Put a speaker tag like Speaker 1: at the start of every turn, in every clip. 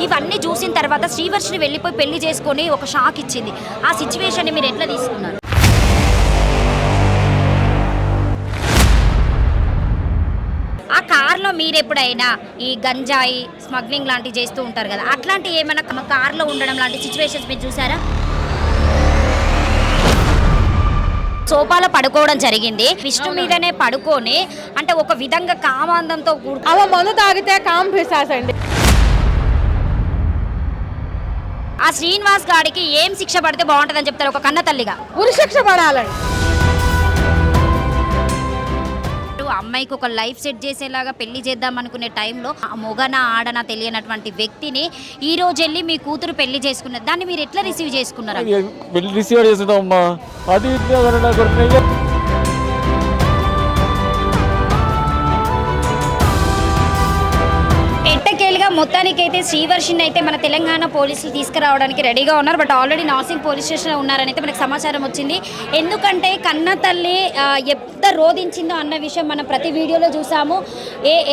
Speaker 1: ఇవన్నీ చూసిన తర్వాత శ్రీవర్షిని వెళ్ళిపోయి పెళ్లి చేసుకొని ఒక షాక్ ఇచ్చింది. ఆ సిచ్యువేషన్ని మీరు ఎట్లా తీసుకున్నారు? ఆ కార్లో మీరు ఎప్పుడైనా ఈ గంజాయి స్మగ్లింగ్ లాంటివి చేస్తూ ఉంటారు కదా, అట్లాంటి ఏమైనా కార్లో ఉండడం లాంటి సిచ్యువేషన్స్ మీరు చూసారా? సోఫాలో పడుకోవడం జరిగింది. విష్ణు మీదనే పడుకొని అంటే ఒక విధంగా కామాందంతో
Speaker 2: అవ మందు తాగితే కామ్ పిశాచండి.
Speaker 1: ఆ శ్రీనివాస్ గాడికి ఏం శిక్ష పడితే బాగుంటుందని చెప్తారు ఒక కన్న తల్లిగా?
Speaker 2: ఉరి శిక్ష పడాలండి.
Speaker 1: అమ్మాయికి ఒక లైఫ్ సెట్ చేసేలాగా పెళ్లి చేద్దాం అనుకునే టైంలో మొగన ఆడన తెలియనటువంటి వ్యక్తిని ఈ రోజు వెళ్ళి మీ కూతురు పెళ్లి చేసుకున్నారు. దాన్ని మీరు ఎట్లా రిసీవ్ చేసుకున్నారు?
Speaker 3: పెళ్లి రిసీవ్ చేసుకుంటామమ్మా. అది
Speaker 1: ఎట్టకేలుగా మొత్తానికైతే శ్రీవర్షిని అయితే మన తెలంగాణ పోలీసులు తీసుకురావడానికి రెడీగా ఉన్నారు. బట్ ఆల్రెడీ నాసింగ్ పోలీస్ స్టేషన్లో ఉన్నారని అయితే మనకు సమాచారం వచ్చింది. ఎందుకంటే కన్న తల్లి ఎంత రోధించిందో అన్న విషయం మనం ప్రతి వీడియోలో చూసాము.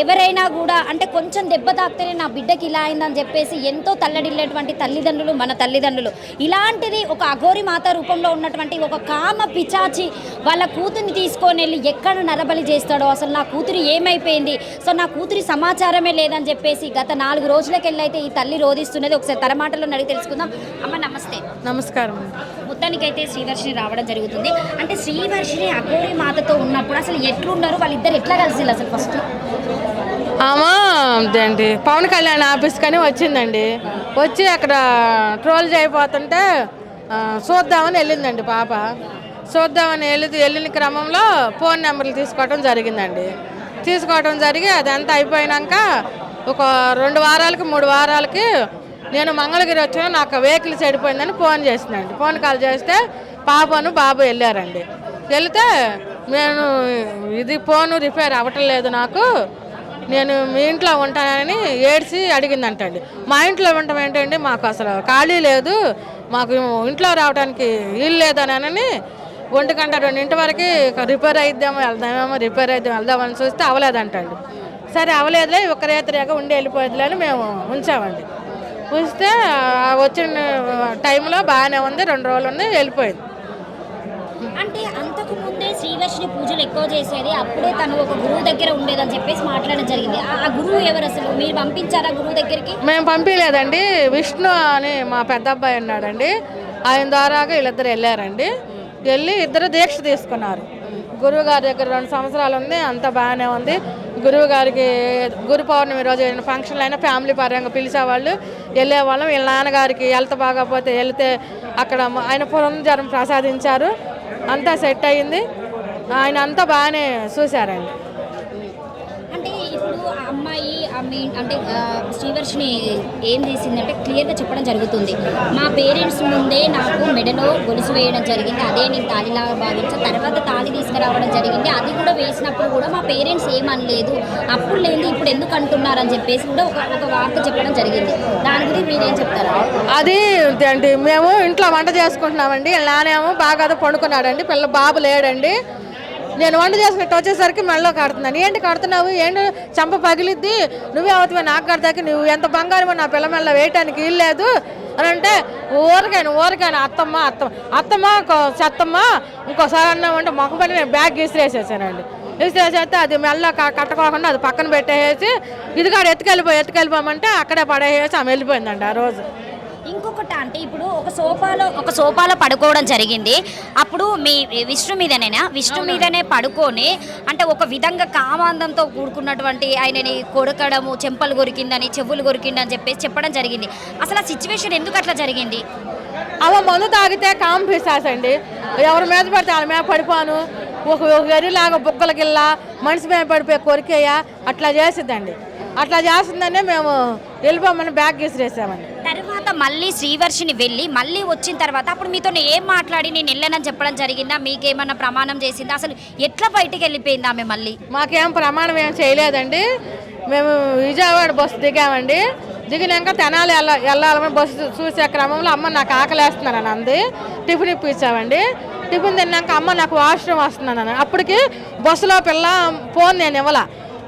Speaker 1: ఎవరైనా కూడా అంటే కొంచెం దెబ్బ తాకితేనే నా బిడ్డకి ఇలా అయిందని చెప్పేసి ఎంతో తల్లడిల్లేటువంటి తల్లిదండ్రులు మన తల్లిదండ్రులు. ఇలాంటిది ఒక అఘోరి మాత రూపంలో ఉన్నటువంటి ఒక కామ పిచాచి వాళ్ళ కూతుర్ని తీసుకొని వెళ్ళి ఎక్కడ నరబలి చేస్తాడో, అసలు నా కూతురు ఏమైపోయింది, సో నా కూతురి సమాచారమే లేదని చెప్పేసి గత 4 రోజులకెళ్ళైతే ఈ తల్లి రోధిస్తున్నది. ఒకసారి తన మాటల్లో అడిగి తెలుసుకుందాం. అమ్మ నమస్తే.
Speaker 2: నమస్కారం.
Speaker 1: మొత్తానికైతే శ్రీవర్షిని రావడం జరుగుతుంది. అంటే శ్రీవర్షిని అఘోరి మాతతో ఉన్నప్పుడు అసలు ఎట్లున్నారు, వాళ్ళిద్దరు ఎట్లా కలిసి అసలు ఫస్ట్?
Speaker 2: ఆమె ఏంటి పవన్ కళ్యాణ్ ఆఫీస్ కానీ వచ్చిందండి. వచ్చి అక్కడ ట్రోల్ చేయబోతుంటే చూద్దామని వెళ్ళిందండి పాప. చూద్దామని వెళ్ళిన క్రమంలో ఫోన్ నెంబర్లు తీసుకోవడం జరిగిందండి. తీసుకోవడం జరిగి అదంతా అయిపోయినాక ఒక 2 వారాలకి 3 వారాలకి నేను మంగళగిరి వచ్చాను, నాకు వెహికల్ చెడిపోయిందని ఫోన్ చేసిందండి. ఫోన్ కాల్ చేస్తే పాపను బాబు వెళ్ళారండి. వెళితే నేను ఇది ఫోను రిపేర్ అవ్వటం లేదు, నాకు నేను మీ ఇంట్లో ఉంటానని ఏడ్చి అడిగిందంటండి. మా ఇంట్లో ఉండటం ఏంటండి, మాకు అసలు ఖాళీ లేదు, మాకు ఇంట్లో రావడానికి వీలు లేదనని 1 గంట 2 వరకు రిపేర్ అయిద్దామో వెళ్దామని చూస్తే అవ్వలేదంటండి. సరే అవ్వలేదులే, ఒక రేతరేగా ఉండి వెళ్ళిపోయేదిలే అని మేము ఉంచామండి. ఉంచితే వచ్చిన టైంలో బాగానే ఉంది, 2 రోజులు ఉంది, వెళ్ళిపోయింది.
Speaker 1: అంటే అంతకు ముందే శ్రీవర్షిని పూజలు ఎక్కువ చేసేది, అప్పుడే తను ఒక గురువు దగ్గర ఉండేదని చెప్పేసి మాట్లాడడం జరిగింది. ఆ గురువు ఎవరు అసలు? మీరు పంపించారా గురువు దగ్గరికి?
Speaker 2: మేము పంపించలేదండి. విష్ణు అని మా పెద్ద అబ్బాయి ఉన్నాడండి, ఆయన ద్వారాగా వీళ్ళిద్దరు వెళ్ళారండి. వెళ్ళి ఇద్దరు దీక్ష తీసుకున్నారు. గురువు గారి దగ్గర 2 సంవత్సరాలు ఉంది, అంతా బాగానే ఉంది. గురువు గారికి గురు పౌర్ణమి రోజు ఏదైనా ఫంక్షన్లు అయినా ఫ్యామిలీ పరంగా పిలిచేవాళ్ళు, వెళ్ళేవాళ్ళం. వీళ్ళ నాన్నగారికి హెల్త్ బాగాపోతే వెళ్తే అక్కడ ఆయన పునర్జన్మ ప్రసాదించారు, అంతా సెట్ అయ్యింది. ఆయన అంతా బాగానే చూశారండి.
Speaker 1: అంటే ఇప్పుడు ఆ అమ్మాయి అంటే శ్రీవర్షిని ఏం చేసిందంటే క్లియర్గా చెప్పడం జరుగుతుంది. మా పేరెంట్స్ ముందే నాకు మెడలో గొలుసు వేయడం జరిగింది, అదే నేను తాళిలాగా భావించా. తర్వాత తాళి తీసుకురావడం జరిగింది, అది కూడా వేసినప్పుడు కూడా మా పేరెంట్స్ ఏమనలేదు, అప్పుడు లేదు ఇప్పుడు ఎందుకు అంటున్నారని చెప్పేసి కూడా ఒక వార్త చెప్పడం జరిగింది. దాని గురించి మీరేం చెప్తారు?
Speaker 2: అది అంటే మేము ఇంట్లో వంట చేసుకుంటున్నామండి. నానేమో బాగా పండుకున్నాడండి, బాబు లేడండి. నేను వంట చేసుకుంటూ వచ్చేసరికి మెడలో కడుతున్నాను. ఏంటి కడుతున్నావు, ఏంటి చంప పగిలిద్ది, నువ్వే అవుతావు, నాకు కడతాకి నువ్వు ఎంత బంగారమో నా పిల్ల మెడలో వేయటానికి వీల్లేదు అని అంటే ఊరికైనా అత్తమ్మ చెత్తమ్మ ఇంకోసారి అన్నామంటే మొక్కపని నేను బ్యాగ్ విసిరేసేసానండి. విసిరేసేస్తే అది మెడలో కట్టుకోకుండా అది పక్కన పెట్టేసి ఇది కాడ ఎత్తుకెళ్ళిపోమంటే అక్కడే పడేసి ఆమె వెళ్ళిపోయిందండి ఆ రోజు.
Speaker 1: ఇంకొకటి అంటే ఇప్పుడు ఒక సోఫాలో పడుకోవడం జరిగింది, అప్పుడు మీ విష్ణు మీదనే పడుకొని అంటే ఒక విధంగా కామాందంతో కూడుకున్నటువంటి ఆయనని కొరకడము, చెంపలు కొరికిందని, చెవులు కొరికిందని చెప్పేసి చెప్పడం జరిగింది. అసలు ఆ సిచ్యువేషన్ ఎందుకు అట్లా జరిగింది?
Speaker 2: అవ మందు తాగితే కామ్ పిశాచండి. ఎవరి మీద పడితే వాళ్ళ మీద పడిపోను, ఒక ఎరిలాగా బుగ్గల గిల్ల మనిషి మీద పడిపోయి కొరికేయ అట్లా చేసిద్దండి. అట్లా చేస్తుందనే మేము వెళ్ళిపోమని బ్యాగ్ విసిరేసామండి.
Speaker 1: తర్వాత మళ్ళీ శ్రీవర్షిని వెళ్ళి మళ్ళీ వచ్చిన తర్వాత అప్పుడు మీతో ఏం మాట్లాడి నేను వెళ్ళనని చెప్పడం జరిగిందా? మీకేమన్నా ప్రమాణం చేసిందా? అసలు ఎట్లా బయటికి వెళ్ళిపోయింది ఆమె? మళ్ళీ
Speaker 2: మాకేం ప్రమాణం ఏం చేయలేదండి. మేము విజయవాడ బస్సు దిగామండి. దిగినాక తెనాలి వెళ్ళాలని బస్సు చూసే క్రమంలో అమ్మ నాకు ఆకలేస్తున్నానని అంది. టిఫిన్ ఇప్పించామండి. టిఫిన్ తిన్నాక అమ్మ నాకు వాష్రూమ్ వస్తున్నానని, అప్పటికి బస్సులో పిల్ల ఫోన్ నేను ఇవ్వాల.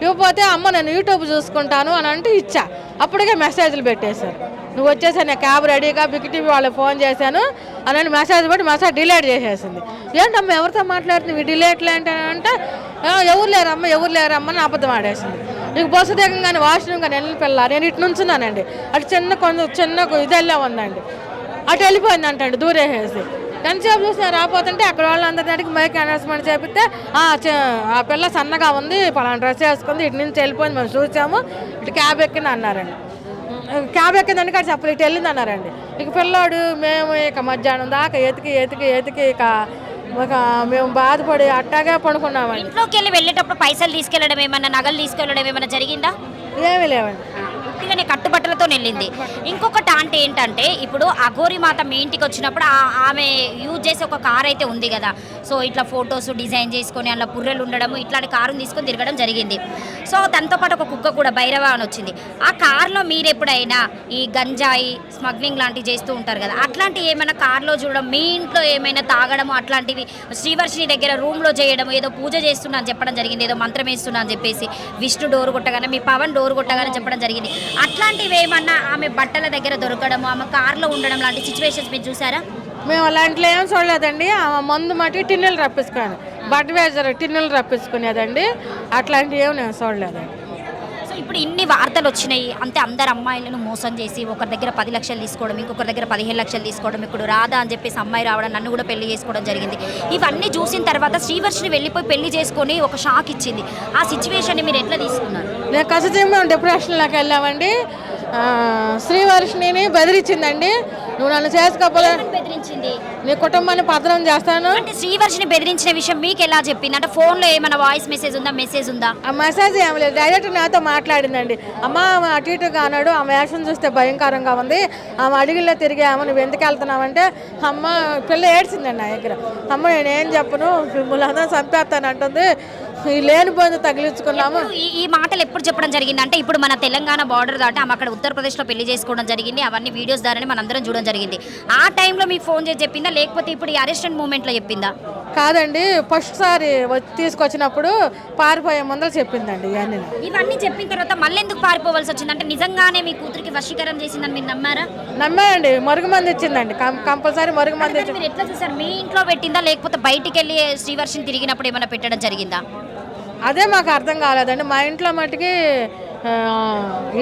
Speaker 2: ఇవ్వకపోతే అమ్మ నేను యూట్యూబ్ చూసుకుంటాను అని అంటే ఇచ్చా. అప్పటికే మెసేజ్లు పెట్టేశారు, నువ్వు వచ్చేసా నేను క్యాబ్ రెడీగా బిగ్ టీవీ వాళ్ళకి ఫోన్ చేశాను అని మెసేజ్ పెట్టి మెసేజ్ డిలీట్ చేసేసింది. ఏంటమ్మా ఎవరితో మాట్లాడుతుంది డిలీట్లు ఏంటంటే ఎవరు లేరమ్మ అని అబద్ధం ఆడేసింది. నీకు బస్సు దిగంగానే వాష్రూమ్ కానీ వెళ్ళిన పిల్ల నేను ఇటు నుంచున్నానండి, అటు చిన్న ఇది వెళ్ళా ఉందండి, అటు వెళ్ళిపోయింది అంటండి దూరేసేసి. ఎంతసేపు చూసినా రాపోతుంటే అక్కడ వాళ్ళందరికీ మైక్ అనౌన్స్మెంట్ చేపిస్తే ఆ పిల్ల సన్నగా ఉంది, పలానా డ్రెస్ వేసుకుంది, ఇటు నుంచి వెళ్ళిపోయింది, మేము చూసాము, ఇటు క్యాబ్ ఎక్కింది అన్నారండి. క్యాబ్ ఎక్కిందని కానీ చెప్పలేదు, ఇటు వెళ్ళింది అన్నారండి. ఇక పిల్లాడు మేము ఇక మధ్యాహ్నం దాకా ఎతికి ఇక మేము బాధపడి అట్టాగే పడుకున్నామండి.
Speaker 1: ఇంట్లోకి వెళ్ళి వెళ్ళేటప్పుడు పైసలు తీసుకెళ్ళడం ఏమన్నా, నగలు తీసుకెళ్ళడం ఏమన్నా జరిగిందా?
Speaker 2: ఏమీ లేవండి,
Speaker 1: ఉట్టిగానే కట్టుబట్టలతో వెళ్ళింది. ఇంకొకటి అంటే ఏంటంటే ఇప్పుడు అఘోరి మాత మీ ఇంటికి వచ్చినప్పుడు ఆమె యూజ్ చేసే ఒక కార్ అయితే ఉంది కదా, సో ఇట్లా ఫొటోస్ డిజైన్ చేసుకొని అలా పుర్రెలు ఉండడము ఇట్లాంటి కారుని తీసుకొని తిరగడం జరిగింది. సో దాంతో పాటు ఒక కుక్క కూడా భైరవ అని వచ్చింది. ఆ కార్లో మీరు ఎప్పుడైనా ఈ గంజాయి స్మగ్లింగ్ లాంటివి చేస్తూ ఉంటారు కదా, అట్లాంటివి ఏమైనా కార్లో చూడడం, మీ ఇంట్లో ఏమైనా తాగడము అట్లాంటివి శ్రీవర్షిని దగ్గర రూమ్లో చేయడం, ఏదో పూజ చేస్తున్నా అని చెప్పడం జరిగింది, ఏదో మంత్రం వేస్తున్నా అని చెప్పేసి విష్ణు డోర్ కొట్టగానే మీ పవన్ డోర్ కొట్టగానే చెప్పడం జరిగింది. అట్లాంటివి ఏమన్నా ఆమె బట్టల దగ్గర దొరకడము, ఆమె కార్లో ఉండడం లాంటి సిచ్యువేషన్స్ మీరు చూసారా?
Speaker 2: మేము అలాంటిలో ఏం చూడలేదండి. ఆమె మందు మట్టి టిన్నులు రప్పించుకోను, బడ్వేజర్ టిన్నులు రప్పించుకునేదండి, అట్లాంటివి ఏమి నేను చూడలేదండి.
Speaker 1: సో ఇప్పుడు ఇన్ని వార్తలు వచ్చినాయి అంటే అందరు అమ్మాయిలను మోసం చేసి ఒకరి దగ్గర 10 లక్షలు తీసుకోవడం, ఇంకొకరి దగ్గర 15 లక్షలు తీసుకోవడం, ఇప్పుడు రాదా అని చెప్పేసి అమ్మాయి రావడం, నన్ను కూడా పెళ్లి చేసుకోవడం జరిగింది. ఇవన్నీ చూసిన తర్వాత శ్రీవర్షిని వెళ్ళిపోయి పెళ్లి చేసుకొని ఒక షాక్ ఇచ్చింది. ఆ సిచ్యువేషన్ని మీరు ఎట్లా తీసుకున్నారు?
Speaker 2: నేను ఖచ్చితంగా డిప్రెషన్లోకి వెళ్ళామండి. శ్రీవర్షిని బెదిరించిందండి, నువ్వు నన్ను చేసుకోకపోతే
Speaker 1: బెదిరించింది,
Speaker 2: నీ కుటుంబాన్ని పతనం చేస్తాను.
Speaker 1: అంటే శ్రీవర్షిని బెదిరించిన విషయం మీకు ఎలా చెప్పింది? అంటే ఫోన్లో ఏమైనా వాయిస్ మెసేజ్ ఉందా, మెసేజ్ ఉందా?
Speaker 2: ఆ మెసేజ్ ఏమి లేదు, డైరెక్ట్ నాతో మాట్లాడిందండి. అమ్మ ఆమె అటు ఇటుగా అన్నాడు, ఆమె యాక్షన్ చూస్తే భయంకరంగా ఉంది, ఆమె అడిగిలో తిరిగాము, నువ్వు ఎందుకు వెళ్తున్నావంటే అమ్మ పిల్ల ఏడ్చిందండి నా దగ్గర. అమ్మ నేనేం చెప్పను, మిమ్మల్ని అందరూ చంపేస్తాను అంటుంది, ఈ లేనిపోయింది తగిలించుకున్నాము.
Speaker 1: ఈ మాటలు ఎప్పుడు చెప్పడం జరిగింది అంటే ఇప్పుడు మన తెలంగాణ బార్డర్ దాటి ఆమె అక్కడ ఉత్తరప్రదేశ్లో పెళ్లి చేసుకోవడం జరిగింది, అవన్నీ వీడియోస్ ద్వారానే మనందరం చూడడం జరిగింది. ఆ టైంలో మీకు ఫోన్ చేసి చెప్పిందా, లేకపోతే ఇప్పుడు ఈ అరెస్టెంట్ మూమెంట్లో చెప్పిందా?
Speaker 2: కాదండి, ఫస్ట్ సారి తీసుకొచ్చినప్పుడు పారిపోయే ముందర చెప్పిందండి
Speaker 1: ఇవన్నీ చెప్పిన తర్వాత మళ్ళీ ఎందుకు పారిపోవాల్సి వచ్చింది? అంటే నిజంగానే మీ కూతురికి వశీకరణ చేసిందని మీరు నమ్మారా?
Speaker 2: నమ్మాయండి, మరుగుమంది ఇచ్చిందండి, కంపల్సరీ మరుగుమంది.
Speaker 1: మీరు ఎట్లా చూసారు? మీ ఇంట్లో పెట్టిందా లేకపోతే బయటికి వెళ్ళి శ్రీవర్షిని తిరిగినప్పుడు ఏమైనా పెట్టడం జరిగిందా?
Speaker 2: అదే మాకు అర్థం కాలేదండి. మా ఇంట్లో మట్టుకి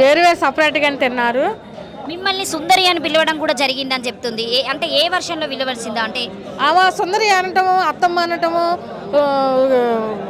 Speaker 2: ఏరువే సపరేట్గానే తిన్నారు.
Speaker 1: మిమ్మల్ని సుందరి అని పిలవడం కూడా జరిగిందని చెప్తుంది. అంటే ఏ వర్షంలో పిలవలసిందా? అంటే
Speaker 2: ఆమె సుందరి అనటము, అత్తమ్మ అనటము,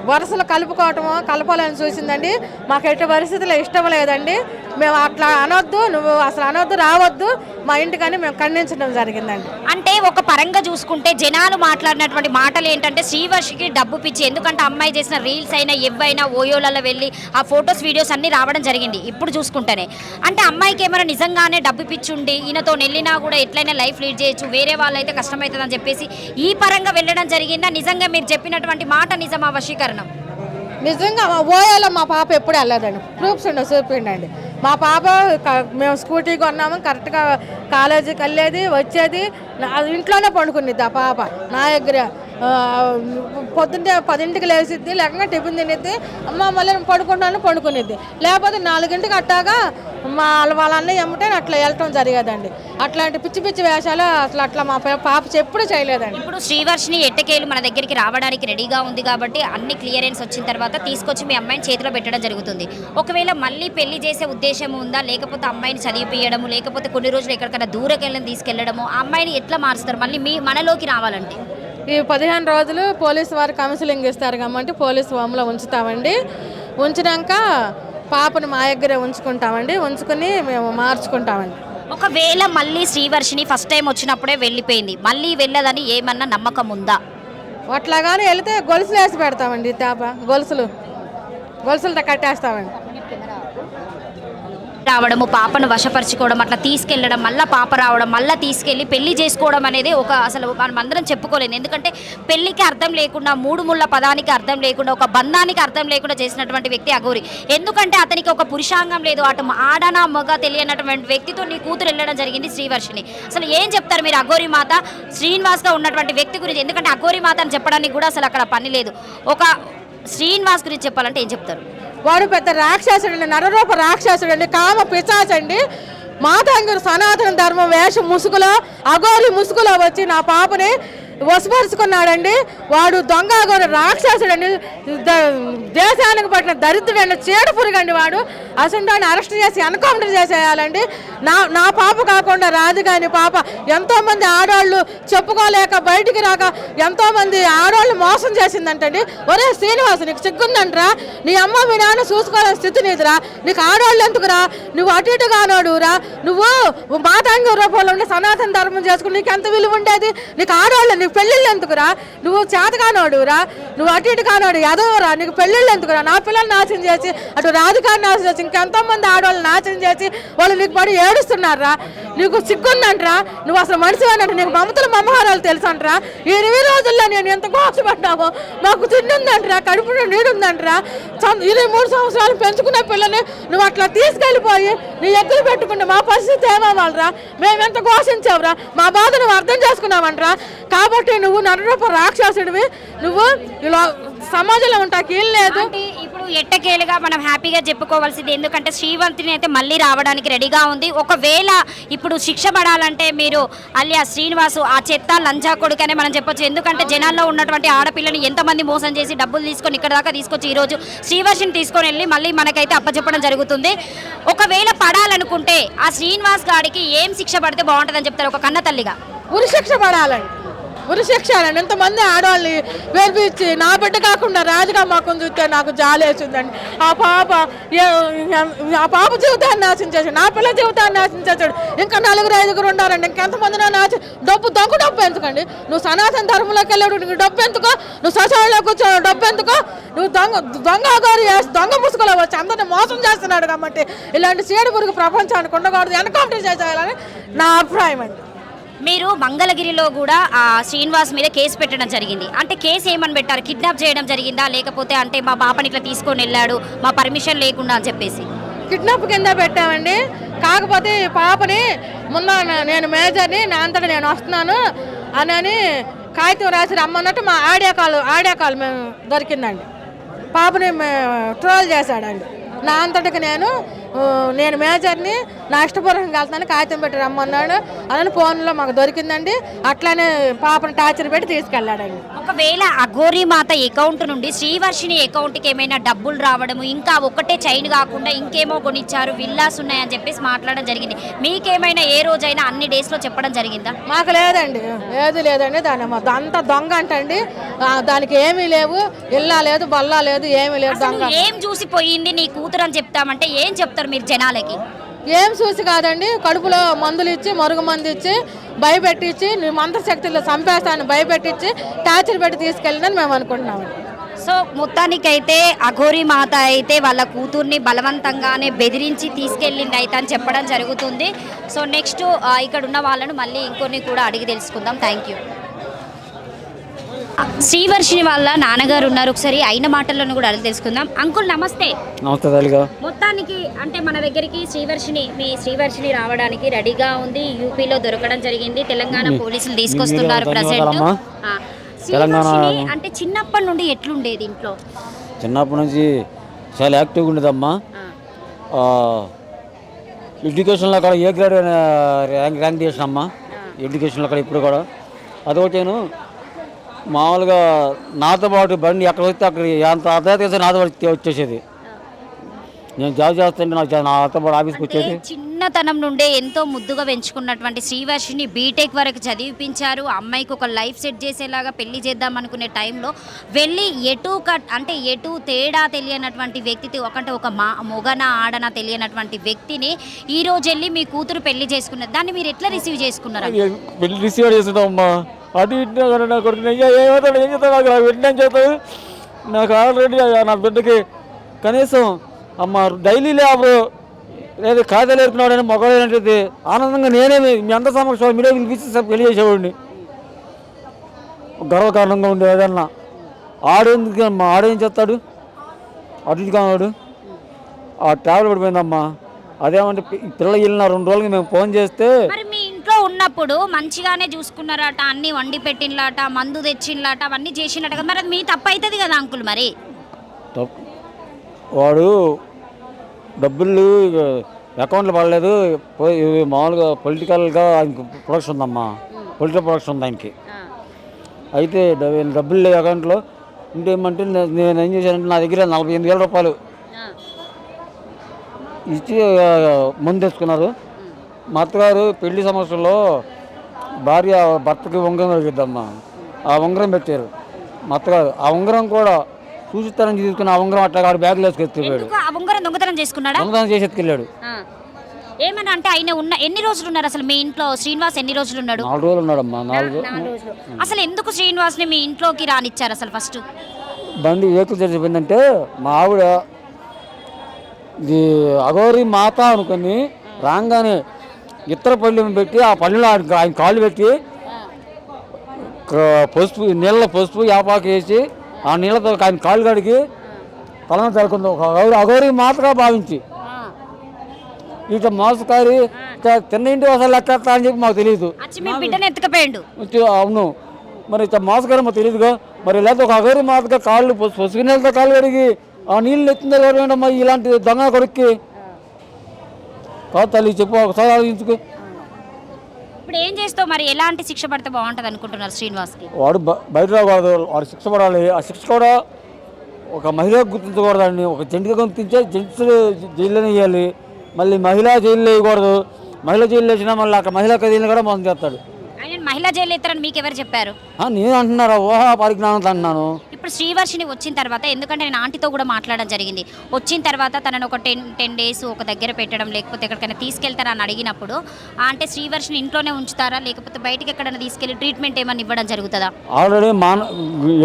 Speaker 2: వరుసలు కలుపుకోవటము, కలపాలని చూసిందండి. మాకు ఎట్టి పరిస్థితుల్లో ఇష్టం లేదండి, మేము అట్లా అనొద్దు, నువ్వు అసలు అనొద్దు, రావద్దు మా ఇంటికని మేము ఖండించడం జరిగిందండి.
Speaker 1: అంటే ఒక పరంగా చూసుకుంటే జనాలు మాట్లాడినటువంటి మాటలు ఏంటంటే శ్రీవర్షికి డబ్బు పిచ్చి, ఎందుకంటే అమ్మాయి చేసిన రీల్స్ అయినా ఎవైనా ఓయోలలో వెళ్ళి ఆ ఫొటోస్ వీడియోస్ అన్నీ రావడం జరిగింది. ఇప్పుడు చూసుకుంటేనే అంటే అమ్మాయికి ఏమైనా నిజంగానే డబ్బు పిచ్చి ఉండి ఈయనతో వెళ్ళినా కూడా ఎట్లయినా లైఫ్ లీడ్ చేయొచ్చు, వేరే వాళ్ళైతే కష్టమవుతుందని చెప్పేసి ఈ పరంగా వెళ్ళడం జరిగిందా? నిజంగా మీరు చెప్పినటువంటి మాట నిజమా వశీకరణం?
Speaker 2: నిజంగా ఓయోలో మా పాప ఎప్పుడు వెళ్ళలేదండి, ప్రూఫ్స్ ఉండవు చూపిండండి. మా పాప మేము స్కూటీ కొన్నాము, కరెక్ట్గా కాలేజీకి వెళ్ళేది వచ్చేది, ఇంట్లోనే పండుకునేది ఆ పాప నా దగ్గర. పొద్దున్నే 10ంటికి లేచిద్ది, లేకుండా టిఫిన్ తినేది, అమ్మ మళ్ళీ పండుకునేది, లేకపోతే 4ంటికి అట్టాగా వాళ్ళ అన్నయ్య అమ్ముతే అట్లా వెళ్ళటం జరిగేదండి. అట్లాంటి పిచ్చి పిచ్చి వేషాలు అసలు అట్లా మా పాప ఎప్పుడు చేయలేదండి.
Speaker 1: ఇప్పుడు శ్రీవర్షిని ఎట్టకేలు మన దగ్గరికి రావడానికి రెడీగా ఉంది కాబట్టి అన్ని క్లియరెన్స్ వచ్చిన తర్వాత తీసుకొచ్చి మీ అమ్మాయిని చేతిలో పెట్టడం జరుగుతుంది. ఒకవేళ మళ్ళీ పెళ్లి చేసే ఉద్దేశం ఉందా, లేకపోతే అమ్మాయిని చదివిపియడము, లేకపోతే కొన్ని రోజులు ఎక్కడికైనా దూరకెళ్ళని తీసుకెళ్లడము, ఆ అమ్మాయిని ఎట్లా మారుస్తారు మళ్ళీ మనలోకి రావాలంటే?
Speaker 2: ఈ 15 రోజులు పోలీసు వారు కౌన్సిలింగ్ ఇస్తారు కాబట్టి పోలీసు హోమ్లో ఉంచుతామండి. ఉంచినాక పాపను మా దగ్గరే ఉంచుకుంటామండి, ఉంచుకుని మేము మార్చుకుంటామండి.
Speaker 1: ఒకవేళ మళ్ళీ శ్రీవర్షిని ఫస్ట్ టైం వచ్చినప్పుడే వెళ్ళిపోయింది, మళ్ళీ వెళ్ళదని ఏమన్నా నమ్మకం ఉందా?
Speaker 2: అట్లాగానే వెళితే గొలుసులు వేసి పెడతామండి, గొలుసులతో కట్టేస్తామండి.
Speaker 1: రావడము, పాపను వశపరచుకోవడం, అట్లా తీసుకెళ్ళడం, మళ్ళీ పాప రావడం, మళ్ళీ తీసుకెళ్ళి పెళ్లి చేసుకోవడం అనేది ఒక అసలు మనం అందరం చెప్పుకోలేదు. ఎందుకంటే పెళ్లికి అర్థం లేకుండా, 3 ముళ్ళ పదానికి అర్థం లేకుండా, ఒక బంధానికి అర్థం లేకుండా చేసినటువంటి వ్యక్తి అఘోరి. ఎందుకంటే అతనికి ఒక పురుషాంగం లేదు, అటు ఆడనా మగ తెలియనటువంటి వ్యక్తితో నీ కూతురు వెళ్ళడం జరిగింది శ్రీవర్షిని. అసలు ఏం చెప్తారు మీరు అఘోరి మాత శ్రీనివాస్గా ఉన్నటువంటి వ్యక్తి గురించి? ఎందుకంటే అఘోరి మాత అని చెప్పడానికి కూడా అసలు అక్కడ పని లేదు. ఒక శ్రీనివాస్ గురించి చెప్పాలంటే ఏం చెప్తారు?
Speaker 2: వాడు పెద్ద రాక్షసుడండి, నరరూప రాక్షసుడండి, కామ పిశాచండి. మాతాంగుడు సనాతన ధర్మం వేష ముసుగులో, అఘోరి ముసుగులో వచ్చి నా పాపని వసపరుచుకున్నాడండి. వాడు దొంగ అఘోరి రాక్షసుడండి, దేశానికి పట్టిన దరిద్రుడండి, చీడ పురుగండి వాడు. అసలు అరెస్ట్ చేసి ఎన్కౌంటర్ చేసేయాలండి. నా పాప కాకుండా రాజుగాని పాప ఎంతోమంది ఆడవాళ్ళు చెప్పుకోలేక బయటికి రాక ఎంతోమంది ఆడవాళ్ళు మోసం చేసిందంటండి. ఒరే శ్రీనివాసు, నీకు సిగ్గుందంటరా? నీ అమ్మ మీ నాన్న చూసుకోవాలని స్థితి నీదిరా. నీకు ఆడవాళ్ళు ఎందుకురా? నువ్వు అటు ఇటు కానోడురా. నువ్వు మాతాంగ రూపంలో ఉండి సనాతన ధర్మం చేసుకుని నీకు ఎంత విలువ ఉండేది? నీకు ఆడవాళ్ళు, నీకు పెళ్ళిళ్ళు ఎందుకురా? నువ్వు చేత కానోడురా, నువ్వు అటు ఇటు కానోడు ఎదవరా, నీకు పెళ్ళిళ్ళు ఎందుకురా? నా పిల్లల్ని నాశనం చేసి అటు రాజుగారిని నాశనం చేసి ఇంకెంతో మంది ఆడవాళ్ళు నాశనం చేసి వాళ్ళు నీకు పడి ఏడుస్తున్నారా? నీకు సిగ్గుందంటరా? నువ్వు అసలు మనిషి అన్నట్టు నీకు మమతలు మమ్మహారాలు తెలుసు అంటరా? ఈ 20 రోజుల్లో నేను ఎంత గోసపడ్డామో, మాకు తిండుందంటరా, కడుపులో నీడుందంటరా. 23 సంవత్సరాలు పెంచుకున్న పిల్లని నువ్వు అట్లా తీసుకెళ్ళిపోయి నీ ఎగ్గులు పెట్టుకుంటే మా పరిస్థితి ఏమవ్వాలరా? మేమెంత ఘోషించావురా? మా బాధ నువ్వు అర్థం చేసుకున్నావంటరా. కాబట్టి నువ్వు నరరూప రాక్షసుడివి. నువ్వు ఇలా సమాజంలో ఉంటాకి ఏం లేదు.
Speaker 1: ఇప్పుడు ఎట్టకేలుగా మనం హ్యాపీగా చెప్పుకోవాల్సింది, ఎందుకంటే శ్రీవంతిని అయితే మళ్ళీ రావడానికి రెడీగా ఉంది. ఒకవేళ ఇప్పుడు శిక్ష పడాలంటే మీరు అలియా శ్రీనివాసు ఆ చెత్త లంచా కొడుకనే మనం చెప్పొచ్చు. ఎందుకంటే జనాల్లో ఉన్నటువంటి ఆడపిల్లని ఎంతమంది మోసం చేసి డబ్బులు తీసుకొని ఇక్కడ దాకా తీసుకొచ్చి ఈరోజు శ్రీవర్షిని తీసుకొని వెళ్ళి మళ్ళీ మనకైతే అప్పచెప్పడం జరుగుతుంది. ఒకవేళ పడాలనుకుంటే ఆ శ్రీనివాస్ గారికి ఏం శిక్ష పడితే బాగుంటుందని చెప్తారు ఒక కన్న తల్లిగా?
Speaker 2: ఉరి శిక్ష పడాలండి, ఉరి శిక్ష. ఎంతమంది ఆడవాళ్ళని వేర్పించి నా బిడ్డ కాకుండా రాజుగా మాకు చూస్తే నాకు జాలేసిందండి. ఆ పాప జీవితాన్ని నాశనం చేశాడు, నా పిల్ల జీవితాన్ని నాశనం చేశాడు. ఇంకా 4-5 ఉండాలండి. ఇంకెంతమంది నాశనం. డబ్బు ఎందుకండి? నువ్వు సనాతన ధర్మంలోకి వెళ్ళాడు, నీకు డబ్బు ఎందుకో? నువ్వు శ్మశానంలో కూర్చోడు, డబ్బు ఎందుకో? నువ్వు దొంగ దొంగ ముసుగులో వచ్చి అందరిని మోసం చేస్తున్నాడు. కాబట్టి ఇలాంటి చీడ పురుగు ప్రపంచానికి ఉండకూడదు, ఎన్కౌంటర్ చేసేయాలని నా అభిప్రాయం అండి.
Speaker 1: మీరు మంగళగిరిలో కూడా ఆ శ్రీనివాస్ మీద కేసు పెట్టడం జరిగింది. అంటే కేసు ఏమని పెట్టారు? కిడ్నాప్ చేయడం జరిగిందా, లేకపోతే అంటే మా పాపని ఇట్లా తీసుకొని వెళ్ళాడు మా పర్మిషన్ లేకుండా అని చెప్పేసి
Speaker 2: కిడ్నాప్ కింద పెట్టామండి. కాకపోతే పాపని ముందు నేను మేజర్ని, నా అంతటా నేను వస్తున్నాను అని కాగితం రాసి రమ్మన్నట్టు మా ఆడియో కాల్ మేము దొరికిందండి. పాపని ట్రోల్ చేశాడండి. నా అంతటికి నేను మేజర్ని, నా ఇష్టపూర్వకంగా వెళ్తాను, కాగితం పెట్టి రమ్మన్నాడు అని ఫోన్లో మాకు దొరికిందండి. అట్లానే పాపను టార్చర్ పెట్టి తీసుకెళ్ళాడండి.
Speaker 1: ఒకవేళ అఘోరి మాత అకౌంట్ నుండి శ్రీవర్షిని అకౌంట్కి ఏమైనా డబ్బులు రావడము, ఇంకా ఒకటే చైన్ కాకుండా ఇంకేమో కొనిచ్చారు, విల్లాస్ ఉన్నాయని చెప్పేసి మాట్లాడడం జరిగింది. మీకేమైనా ఏ రోజైనా అన్ని డేస్లో చెప్పడం జరిగిందా?
Speaker 2: మాకు లేదండి, ఏది లేదండి. అంతా దొంగ అంటండి. దానికి ఏమీ లేవు, ఇల్లా లేదు, బల్లా లేదు, ఏమీ లేదు. దొంగ
Speaker 1: ఏం చూసి పోయింది నీ కూతురు అని చెప్తామంటే ఏం చెప్తారు మీరు జనాలకి?
Speaker 2: ఏం చూసి కాదండి, కడుపులో మందులు ఇచ్చి, మరుగు మందు ఇచ్చి, భయపెట్టించి, నీ మంత్రశక్తులు చంపేస్తాను భయపెట్టించి టార్చర్ పెట్టి తీసుకెళ్ళిందని మేము అనుకుంటున్నామండి.
Speaker 1: సో మొత్తానికైతే అఘోరి మాత అయితే వాళ్ళ కూతుర్ని బలవంతంగానే బెదిరించి తీసుకెళ్ళింది అయితే అని చెప్పడం జరుగుతుంది. సో నెక్స్ట్ ఇక్కడ ఉన్న వాళ్ళను మళ్ళీ ఇంకొన్ని కూడా అడిగి తెలుసుకుందాం. Thank you. శ్రీవర్షిని వాళ్ళ నాన్నగారు ఉన్నారు, ఒకసారి అయిన మాటలను కూడా అడిగి తెలుసుకుందాం. అంకుల్ నమస్తే.
Speaker 3: నమస్తే తల్లిగా.
Speaker 1: మొత్తానికి అంటే మన దగ్గరికి మీ శ్రీవర్షిని రావడానికి రెడీగా ఉంది. యూపీలో దొరకడం జరిగింది, తెలంగాణ పోలీసులు తీసుకొస్తున్నారు ప్రజెంట్. శ్రీవర్షిని అంటే చిన్నప్పటి నుండి ఎట్లుండేది ఇంట్లో?
Speaker 3: చిన్నప్పటి నుంచి చాలా యాక్టివ్గా ఉండేదమ్మా. ఎడ్యుకేషన్లో కూడా ఏ గ్రేడ్ ర్యాంక్ చేసినమ్మా ఎడ్యుకేషన్లో కూడా. ఇప్పుడు కూడా అదొకటి నేను మామూలుగా నాతో పాటు బండి ఎక్కడ వస్తే అక్కడ ఎంత అర్థం నాతో పాటు వచ్చేసేది. నేను జాబ్ చేస్తుంటే నాతో పాటు ఆఫీస్కి వచ్చేది.
Speaker 1: చిన్నతనం నుండే ఎంతో ముద్దుగా పెంచుకున్నటువంటి శ్రీవర్షిని బీటెక్ వరకు చదివిపించారు. అమ్మాయికి ఒక లైఫ్ సెట్ చేసేలాగా పెళ్లి చేద్దాం అనుకునే టైంలో వెళ్ళి ఎటు తేడా తెలియనటువంటి వ్యక్తి, ఒక మొగన ఆడన తెలియనటువంటి వ్యక్తిని ఈ రోజు వెళ్ళి మీ కూతురు పెళ్లి చేసుకున్నారు. దాన్ని మీరు ఎట్లా రిసీవ్ చేసుకున్నారు?
Speaker 3: పెళ్లి రిసీవ్ చేసుకుంటామమ్మా. అటు ఇటు నా కొడుకు ఏమవుతాడు, ఏం చేస్తాడు, నాకు వెంటనే చేస్తాడు. నాకు ఆల్రెడీ నా బిడ్డకి కనీసం అమ్మ డైలీ లేబరు లేదు కాగితాలు ఏర్పినాడని మొగడైనట్టు ఆనందంగా నేనేమి మీ అంత సమక్షం మీరే పిలిపించి పెళ్లి చేసేవాడిని. గర్వకారణంగా ఉండే ఏదన్నా. ఆడేందుకు అమ్మా, ఆడేం చేస్తాడు, అటు ఇటు కావాడు. ఆ ట్రావెల్ పడిపోయిందమ్మా. అదేమంటే పిల్ల వెళ్ళిన 2 రోజులకి మేము ఫోన్ చేస్తే
Speaker 1: ఉన్నప్పుడు మంచిగానే చూసుకున్నారట, అన్ని వండి పెట్టినలాట, మందు తెచ్చినలాట, అవన్నీ చేసినట్టు కదా. మరి మీ తప్పు అవుతుంది కదా అంకుల్? మరి
Speaker 3: వాడు డబ్బులు అకౌంట్లో పడలేదు, మామూలుగా పొలిటికల్గా ఆయనకు ప్రొడక్షన్ ఉందమ్మా, పొలిటికల్ ప్రొడక్షన్ ఉంది ఆయనకి. అయితే డబ్బులు లేవు అకౌంట్లో. ఇంకేమంటే నేను ఏం చేశానంటే నా దగ్గర 48,000 రూపాయలు ఇచ్చి ముందు తెచ్చుకున్నారు. మా అత్తగారు పెళ్లి సంవత్సరంలో భార్య భర్తకి ఉంగరం అడిగిద్దమ్మా, ఆ ఉంగరం పెట్టారు మా అత్తగారు. ఆ ఉంగరం కూడా సూచిస్తానని తీసుకుని ఆ ఉంగరం అట్లా గారు బ్యాగ్లో వేసుకెళ్ళాడు.
Speaker 1: ఆ ఉంగరం దొంగతనం చేసుకున్నాడా?
Speaker 3: దొంగతనం చేసి ఎత్తుకెళ్ళాడు.
Speaker 1: ఏమన్నా అంటే ఆయన ఎన్ని రోజులు ఉన్నారు అసలు మీ ఇంట్లో? శ్రీనివాస్ ఎన్ని రోజులు ఉన్నాడు?
Speaker 3: 4 రోజులు ఉన్నాడమ్మా. 4
Speaker 1: రోజులు. అసలు ఎందుకు శ్రీనివాస్ని మీ ఇంట్లోకి రానిచ్చారు అసలు? ఫస్ట్
Speaker 3: బండి ఏకులు జరిగిపోయిందంటే మా ఆవిడ ఇది అఘోరి మాత అనుకుని రాగానే ఇతర పళ్ళు పెట్టి ఆ పళ్ళులో ఆయన కాళ్ళు పెట్టి పసుపు నీళ్ళ పసుపు యాపాకు వేసి ఆ నీళ్ళతో ఆయన కాళ్ళు కడిగి తలను తలుకుంది. ఒక అఘోరి మాతగా భావించి ఇక మోసకారి తిన్న ఇంటి అసలు లెక్క అని చెప్పి మాకు తెలియదు. అవును, మరి ఇట్లా మోసకారి మాకు తెలియదుగా. మరి లేకపోతే ఒక అఘోరి మాతగా కాళ్ళు పసుపు నీళ్ళతో కాళ్ళు కడిగి ఆ నీళ్ళు ఎత్తుందో ఎవరైనా ఇలాంటి దొంగ కొడుక్కి కాదు తల్లి చెప్పు, ఒకసారి ఆలోచించుకో.
Speaker 1: ఇప్పుడు ఏం చేస్తావు మరి? ఎలాంటి శిక్ష పడితే బాగుంటుంది అనుకుంటున్నారు శ్రీనివాస్కి?
Speaker 3: వాడు బయట రాకూడదు, వాడు శిక్ష పడాలి. ఆ శిక్ష కూడా ఒక మహిళ గుర్తించకూడదండి. ఒక జెంట్గా గుర్తించే జెంట్స్ జైల్లోనే వేయాలి. మళ్ళీ మహిళా జైల్లో వేయకూడదు. మహిళా జైల్లో వేసినా మళ్ళీ అక్కడ మహిళా ఖైదీని కూడా మోసం చేస్తాడు.
Speaker 1: ఆయన మహిళా జైలు ఎత్తారని మీకు ఎవరు చెప్పారు?
Speaker 3: నేను అంటున్నారా ఊహా పరిజ్ఞానంతో అంటున్నాను.
Speaker 1: ఇప్పుడు శ్రీవర్షిని వచ్చిన తర్వాత, ఎందుకంటే నేను ఆంటీతో కూడా మాట్లాడడం జరిగింది, వచ్చిన తర్వాత తనను ఒక 10 days ఒక దగ్గర పెట్టడం, లేకపోతే ఎక్కడికైనా తీసుకెళ్తారా అని అడిగినప్పుడు అంటే శ్రీవర్షిని ఇంట్లోనే ఉంచుతారా లేకపోతే బయటికి ఎక్కడైనా తీసుకెళ్ళి ట్రీట్మెంట్ ఏమైనా ఇవ్వడం జరుగుతుందా?
Speaker 3: ఆల్రెడీ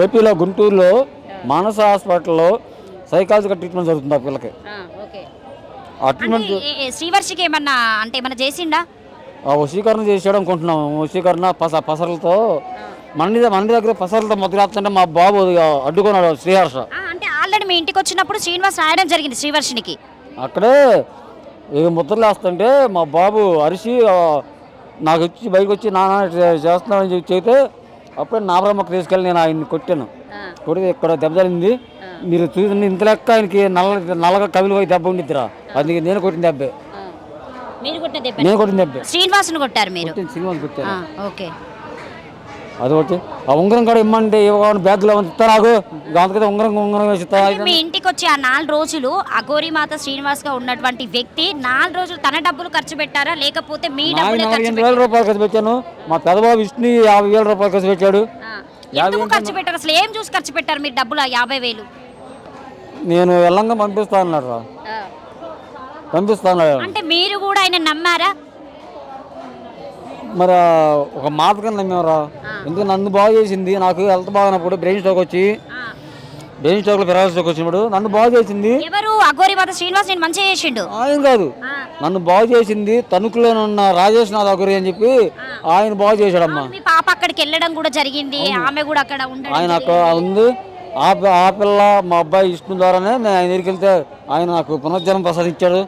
Speaker 3: ఏపీలో గుంటూరులో మానస హాస్పిటల్లో సైకాలజికల్ ట్రీట్మెంట్ జరుగుతుంది ఆ పిల్లకి. ఆ ట్రీట్మెంట్
Speaker 1: శ్రీవర్షికి ఏమన్నా అంటే ఏమన్నా చేసిండా?
Speaker 3: వశీకరణ చేసాడు అనుకుంటున్నాము. వశీకరణ పసరలతో మన దగ్గర పసరలతో మొదలెత్తుంటే మా బాబు అడ్డుకున్నాడు శ్రీహర్ష.
Speaker 1: అంటే ఆల్రెడీ మీ ఇంటికి వచ్చినప్పుడు శ్రీనివాస్ రాయడం జరిగింది శ్రీవర్షినికి.
Speaker 3: అక్కడే ముద్రలు వేస్తుంటే మా బాబు అరిసి నాకు వచ్చి బయటకు వచ్చి నాన్న చేస్తున్నానని చెప్పి చెబితే అప్పుడే నాబ్రమ్మకు తీసుకెళ్ళి నేను ఆయన్ని కొట్టాను. కొడితే ఇక్కడ దెబ్బ జరిగింది. మీరు చూసి ఇంత లెక్క ఆయనకి నల్లగా కవిలు పోయి దెబ్బ ఉండిద్దిరా. అందుకే నేను కొట్టిన దెబ్బే. నేను కొట్టిన దెబ్బే
Speaker 1: శ్రీనివాస్ను కొట్టారు మీరు?
Speaker 3: శ్రీనివాస్ కొట్టాను.
Speaker 1: ఓకే,
Speaker 3: అదొకటి. ఆ ఉంగరం కూడా ఇమ్మంటే ఇవ్వకుండా బ్యాగ్లో ఇస్తారాగు దానికైతే ఉంగరం వేసిస్తా.
Speaker 1: మీ ఇంటికి వచ్చి ఆ 4 రోజులు అఘోరి మాత శ్రీనివాస్ గా ఉన్నటువంటి వ్యక్తి 4 రోజులు తన డబ్బులు ఖర్చు పెట్టారా లేకపోతే మీ డబ్బులు?
Speaker 3: 45,000 రూపాయలు ఖర్చు పెట్టాను. మా పెదబాబు విష్ణు 50,000 రూపాయలు ఖర్చు పెట్టాడు.
Speaker 1: ఎందుకు ఖర్చు పెట్టారు అసలు? ఏం చూసి ఖర్చు పెట్టారు మీరు డబ్బులు? 50,000
Speaker 3: నేను వెళ్ళంగా పంపిస్తా అన్నాడు. పంపిస్తాను
Speaker 1: అంటే మీరు కూడా ఆయన నమ్మారా?
Speaker 3: మరి ఒక మాట కన్నా నమ్మేవరా? ఎందుకు నన్ను బాగు చేసింది. నాకు హెల్త్ బాగున్నప్పుడు బ్రెయిన్ స్ట్రోక్ లో పెరాలసిస్ వచ్చినప్పుడు నన్ను బాగు చేసింది
Speaker 1: ఎవరు? అఘోరి మాత శ్రీనివాస్ నేను మంచిగా చేసిండు
Speaker 3: ఆయన కాదు, నన్ను బాగు చేసింది తణుకులో ఉన్న రాజేష్ నాథ్ అఘోరి అని చెప్పి ఆయన బాగు చేశాడమ్మా.
Speaker 1: మీ పాప అక్కడికి వెళ్ళడం కూడా జరిగింది, ఆమె కూడా అక్కడ ఉండడం.
Speaker 3: ఆయన అక్కడ ఉంది. ఆ పిల్ల మా అబ్బాయి విష్ణు ద్వారానే నేను ఆయన దగ్గరికి వెళ్తే ఆయన నాకు పునర్జన్మ ప్రసాదించాడు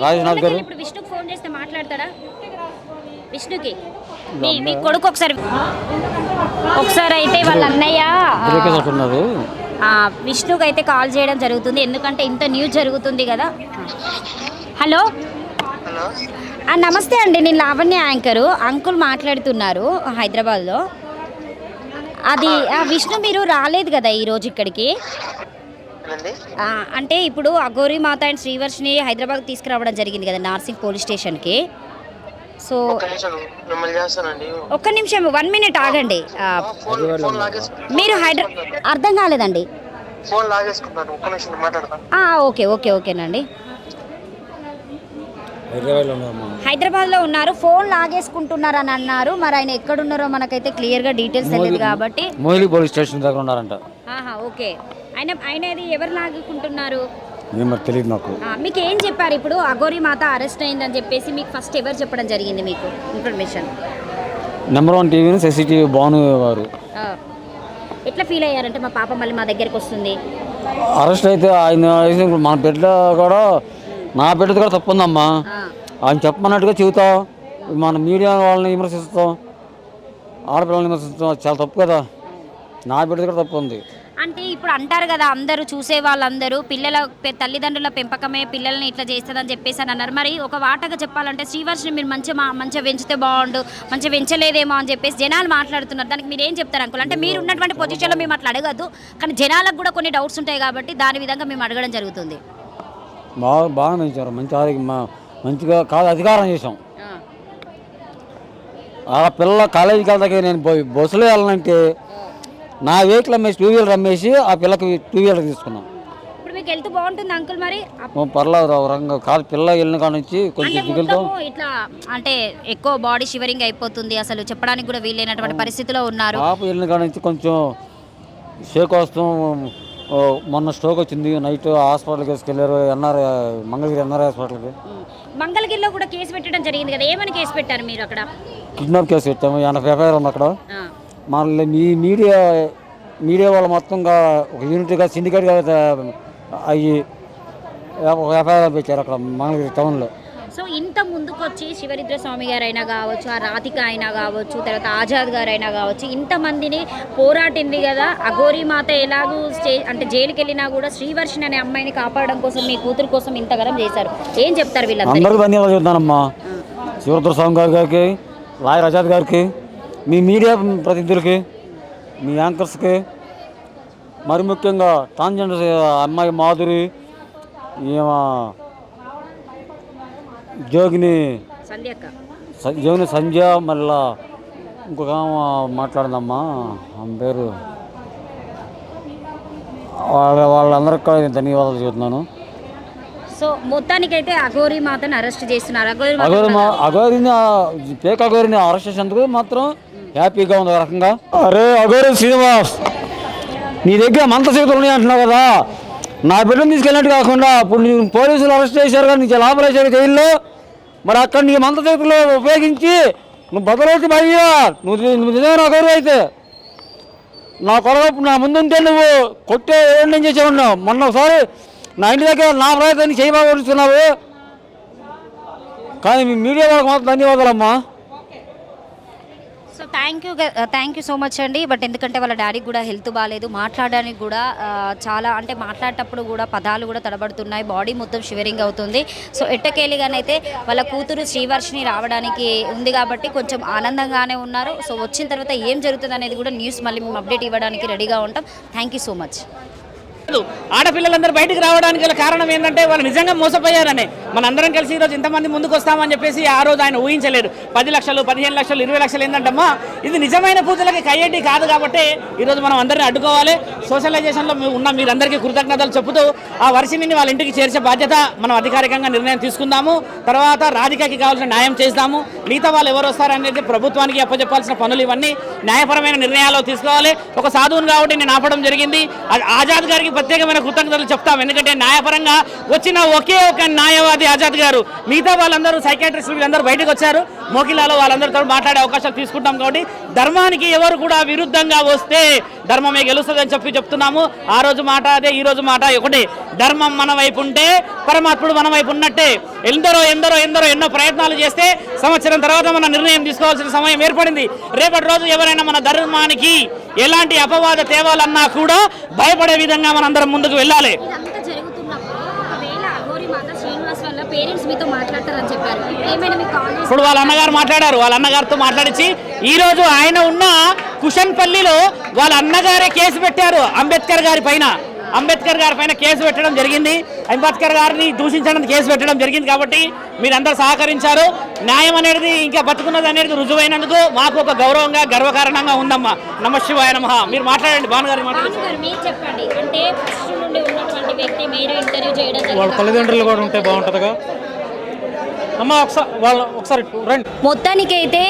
Speaker 3: రాజేష్ నాథ్ గారు.
Speaker 1: ఇప్పుడు విష్ణుకి ఫోన్ చేస్తే మాట్లాడతాడా? విష్ణుకి మీ కొడుకు ఒకసారి అయితే వాళ్ళ అన్నయ్య విష్ణుకి అయితే కాల్ చేయడం జరుగుతుంది, ఎందుకంటే ఇంత న్యూస్ జరుగుతుంది కదా. హలో నమస్తే అండి, నేను లావణ్య యాంకరు. అంకుల్ మాట్లాడుతున్నారు హైదరాబాద్లో. అది విష్ణు మీరు రాలేదు కదా ఈరోజు ఇక్కడికి? అంటే ఇప్పుడు అఘోరి మాత అండ్ శ్రీవర్షిని హైదరాబాద్ తీసుకురావడం జరిగింది కదా నార్సింగ్ పోలీస్ స్టేషన్కి. సో ఒక్క నిమిషం 1 minute ఆగండి. మీరు అర్థం కాలేదండి. ఓకేనండి. హైదరాబాద్లో ఉన్నారు, ఫోన్ లాగేసుకుంటున్నారు అని అన్నారు. మరి ఆయన ఎక్కడున్నారో మనకైతే క్లియర్గా డీటెయిల్స్ తెలియదు కాబట్టి
Speaker 3: మోహిలి పోలీస్ స్టేషన్ దగ్గర ఉన్నారంట.
Speaker 1: ఓకే, ఆయన ఎవరు లాగుకుంటున్నారు
Speaker 3: తెలియదు నాకు.
Speaker 1: మీకు ఏం చెప్పారు? ఇప్పుడు అఘోరి మాత అరెస్ట్ అయిందని చెప్పేసి మీకు ఫస్ట్ ఎవరు చెప్పడం జరిగింది మీకు information?
Speaker 3: Number 1 TV CCTV Bhanu గారు.
Speaker 1: ఎట్లా ఫీల్ అయ్యారంటే మా పాప మళ్ళీ మా దగ్గరికి వస్తుంది?
Speaker 3: అరెస్ట్ అయితే ఆయన మన బిడ్డ కూడా, నా బిడ్డది కూడా తప్పు ఉందమ్మా. ఆయన చెప్పమన్నట్టుగా చెబుతాం, మన మీడియా వాళ్ళని విమర్శిస్తాం, ఆడపిల్లల్ని విమర్శిస్తాం, చాలా తప్పు కదా. నా బిడ్డది కూడా తప్పు ఉంది.
Speaker 1: అంటే ఇప్పుడు అంటారు కదా అందరూ చూసే వాళ్ళందరూ తల్లిదండ్రుల పెంపకమే పిల్లల్ని ఇట్లా చేస్తుందని చెప్పేసి అని అన్నారు. మరి ఒక వాటగా చెప్పాలంటే శ్రీవర్షిని మీరు మంచిగా పెంచితే బాగుండు, మంచిగా పెంచలేదేమో అని చెప్పేసి జనాలు మాట్లాడుతున్నారు. దానికి మీరు ఏం చెప్తారు అంకుల్? అంటే మీరు ఉన్నటువంటి పొజిషన్లో మేము అట్లా అడగద్దు, కానీ జనాలకు కూడా కొన్ని డౌట్స్ ఉంటాయి కాబట్టి దాని విధంగా మేము అడగడం జరుగుతుంది.
Speaker 3: బాగా పెంచారు, మంచి మంచిగా కాదు అధికారం చేసాం. ఆ పిల్ల కాలేజీకి వెళ్తాకే నేను బస్సులో వెళ్ళాలంటే నా వెహికల్ అమ్మేసి 2 వీలర్ అమ్మేసి ఆ పిల్లకి 2 వీలర్ తీసుకున్నాం.
Speaker 1: ఇప్పుడు మీకు హెల్త్ బాగుంటుంది అంకుల్? మరి
Speaker 3: పర్లేదు రంగా కాదు, పిల్ల వెళ్ళిన కాడ నుంచి కొంచెం దిగులుతో
Speaker 1: ఇట్లా అంటే ఎక్కువ బాడీ షివరింగ్ అయిపోతుంది, అసలు చెప్పడానికి కూడా వీలైనటువంటి పరిస్థితిలో ఉన్నారు.
Speaker 3: పాప వెళ్ళిన కాడ నుంచి కొంచెం షేక్ వస్తాం. మొన్న స్ట్రోక్ వచ్చింది, నైట్ హాస్పిటల్కి తీసుకెళ్ళారు, మంగళగిరి ఎన్ఆర్ఐ హాస్పిటల్కి.
Speaker 1: మంగళగిరిలో కూడా కేసు పెట్టడం జరిగింది కదా, ఏమని కేసు పెట్టారు మీరు అక్కడ?
Speaker 3: కిడ్నాప్ కేసు పెట్టాము, 80 ఎఫ్ఐఆర్ ఉంది అక్కడ. మళ్ళీ మీడియా వాళ్ళు మొత్తంగా ఒక యూనిట్గా సిండికేట్గా అయ్యి ఒక ఎఫ్ఐఆర్ పెట్టారు అక్కడ మంగళగిరి టౌన్లో.
Speaker 1: సో ఇంత ముందుకొచ్చి శివరుద్ర స్వామి గారు అయినా కావచ్చు, ఆ రాధిక అయినా కావచ్చు, తర్వాత ఆజాద్ గారు అయినా కావచ్చు, ఇంతమందిని పోరాటింది కదా. అఘోరి మాత ఎలాగూ అంటే జైలుకి వెళ్ళినా కూడా శ్రీవర్షిని అనే అమ్మాయిని కాపాడడం కోసం, మీ కూతురు కోసం ఇంతగరం చేశారు. ఏం చెప్తారు వీళ్ళందరూ?
Speaker 3: అందరికీ ధన్యవాదాలు చెప్తానమ్మా. శివరుద్ర స్వామి గారికి, లాయర్ ఆజాద్ గారికి, మీ మీడియా ప్రతినిధులకి, మీ యాంకర్స్కి, మరి ముఖ్యంగా ట్రాన్స్జెండర్ అమ్మాయి మాధురి, జోగిని సంధ్య, మళ్ళా ఇంకొక మాట్లాడిందమ్మా, ఆమె పేరు, వాళ్ళందరికీ ధన్యవాదాలు చెబుతున్నాను.
Speaker 1: సో మొత్తానికైతే అఘోరి మాతను అరెస్ట్ చేస్తున్నారు.
Speaker 3: అఘోరిని అరెస్ట్ చేసేందుకు మాత్రం హ్యాపీగా ఉంది ఒక రకంగా. అరే అఘోరి శ్రీనివాస్, నీ దగ్గర మంత చేతులు ఉన్నాయి అంటున్నావు కదా, నా బిడ్డను తీసుకెళ్ళినట్టు కాకుండా ఇప్పుడు నీ పోలీసులు అరెస్ట్ చేశారు కానీ నీకు లోపల వేసారు జైల్లో, మరి అక్కడ నీ మంత చేతులు ఉపయోగించి నువ్వు బదులైతే భయ్యా, నువ్వు నిజమైన అఘోరి అయితే నా కొరకు నా ముందుంటే నువ్వు కొట్టే ఏం చేసేవాడినావు. మొన్న ఒకసారి నా ఇంటి దగ్గర నా ప్రయత్నాన్ని చేయబాగుతున్నావు, కానీ మీ మీడియా వాళ్ళకి మాత్రం ధన్యవాదాలమ్మా.
Speaker 1: So thank you so much అండి. బట్ ఎందుకంటే వాళ్ళ డాడీకి కూడా హెల్త్ బాగాలేదు, మాట్లాడడానికి కూడా చాలా అంటే మాట్లాడేటప్పుడు కూడా పదాలు కూడా తడబడుతున్నాయి, బాడీ మొత్తం షివరింగ్ అవుతుంది. సో ఎట్టకేలిగానైతే వాళ్ళ కూతురు శ్రీవర్షిని రావడానికి ఉంది కాబట్టి కొంచెం ఆనందంగానే ఉన్నారు. సో వచ్చిన తర్వాత ఏం జరుగుతుంది అనేది కూడా న్యూస్ మళ్ళీ మేము అప్డేట్ ఇవ్వడానికి రెడీగా ఉంటాం. Thank you so much.
Speaker 4: ఆడపిల్లలందరూ బయటకు రావడానికి గల కారణం ఏంటంటే వాళ్ళు నిజంగా మోసపోయారని. మనందరం కలిసి ఈరోజు ఇంతమంది ముందుకు వస్తామని చెప్పేసి ఆ రోజు ఆయన ఊహించలేరు. 10 లక్షలు, 15 లక్షలు, 20 లక్షలు ఏంటంటమ్మా, ఇది నిజమైన పూజలకి కయ్యేటి కాదు కాబట్టి ఈరోజు మనం అందరినీ అడ్డుకోవాలి. సోషలైజేషన్లో ఉన్న మీరందరికీ కృతజ్ఞతలు చెబుతూ ఆ వర్షిని వాళ్ళ ఇంటికి చేర్చే బాధ్యత మనం అధికారికంగా నిర్ణయం తీసుకుందాము. తర్వాత రాధికకి కావాల్సిన న్యాయం చేస్తాము. మిగతా వాళ్ళు ఎవరు వస్తారనేది ప్రభుత్వానికి అప్పచెప్పాల్సిన పనులు, ఇవన్నీ న్యాయపరమైన నిర్ణయాలు తీసుకోవాలి. ఒక సాధువుని కాబట్టి నేను ఆపడం జరిగింది. ఆజాద్ గారికి ప్రత్యేకమైన కృతజ్ఞతలు చెప్తాం, ఎందుకంటే న్యాయపరంగా వచ్చిన ఒకే ఒక న్యాయవాది ఆజాద్ గారు. మిగతా వాళ్ళందరూ సైకాట్రిస్టులు వీళ్ళందరూ బయటకు వచ్చారు, మోకిలాలో వాళ్ళందరితో మాట్లాడే అవకాశాలు తీసుకుంటాం. కాబట్టి ధర్మానికి ఎవరు కూడా విరుద్ధంగా వస్తే ధర్మమే గెలుస్తుందని చెప్తున్నాము. ఆ రోజు మాట అదే, ఈ రోజు మాట ఒకటి. ధర్మం మన వైపు ఉంటే పరమాత్ముడు మన వైపు ఉన్నట్టే. ఎన్నో ప్రయత్నాలు చేస్తే సంవత్సరం తర్వాత మన నిర్ణయం తీసుకోవాల్సిన సమయం ఏర్పడింది. రేపటి రోజు ఎవరైనా మన ధర్మానికి ఎలాంటి అపవాద తేవాలన్నా కూడా భయపడే విధంగా మనందరం ముందుకు వెళ్ళాలి. ఇప్పుడు వాళ్ళ అన్నగారు మాట్లాడారు, వాళ్ళ అన్నగారితో మాట్లాడించి ఈరోజు ఆయన ఉన్న కుషన్పల్లిలో వాళ్ళ అన్నగారే కేసు పెట్టారు అంబేద్కర్ గారి పైన కేసు పెట్టడం జరిగింది. అంబేద్కర్ గారిని దూషించడానికి కేసు పెట్టడం జరిగింది. కాబట్టి మీరందరూ సహకరించారు. న్యాయం అనేది ఇంకా బతుకున్నది అనేది రుజువైనందుకు మాకు ఒక గౌరవంగా, గర్వకారణంగా ఉందమ్మా. నమ శివాయ నమః. మీరు మాట్లాడండి, భానుగారు
Speaker 1: చెప్పండి. అంటే ఫస్ట్ నుండి ఉన్నటువంటి వ్యక్తి మీరు ఇంటర్వ్యూ చేయడం,
Speaker 5: వాళ్ళ తల్లిదండ్రులు కూడా ఉంటే బాగుంటుందిగా అమ్మా. ఒకసారి రండి.
Speaker 1: మొత్తానికైతే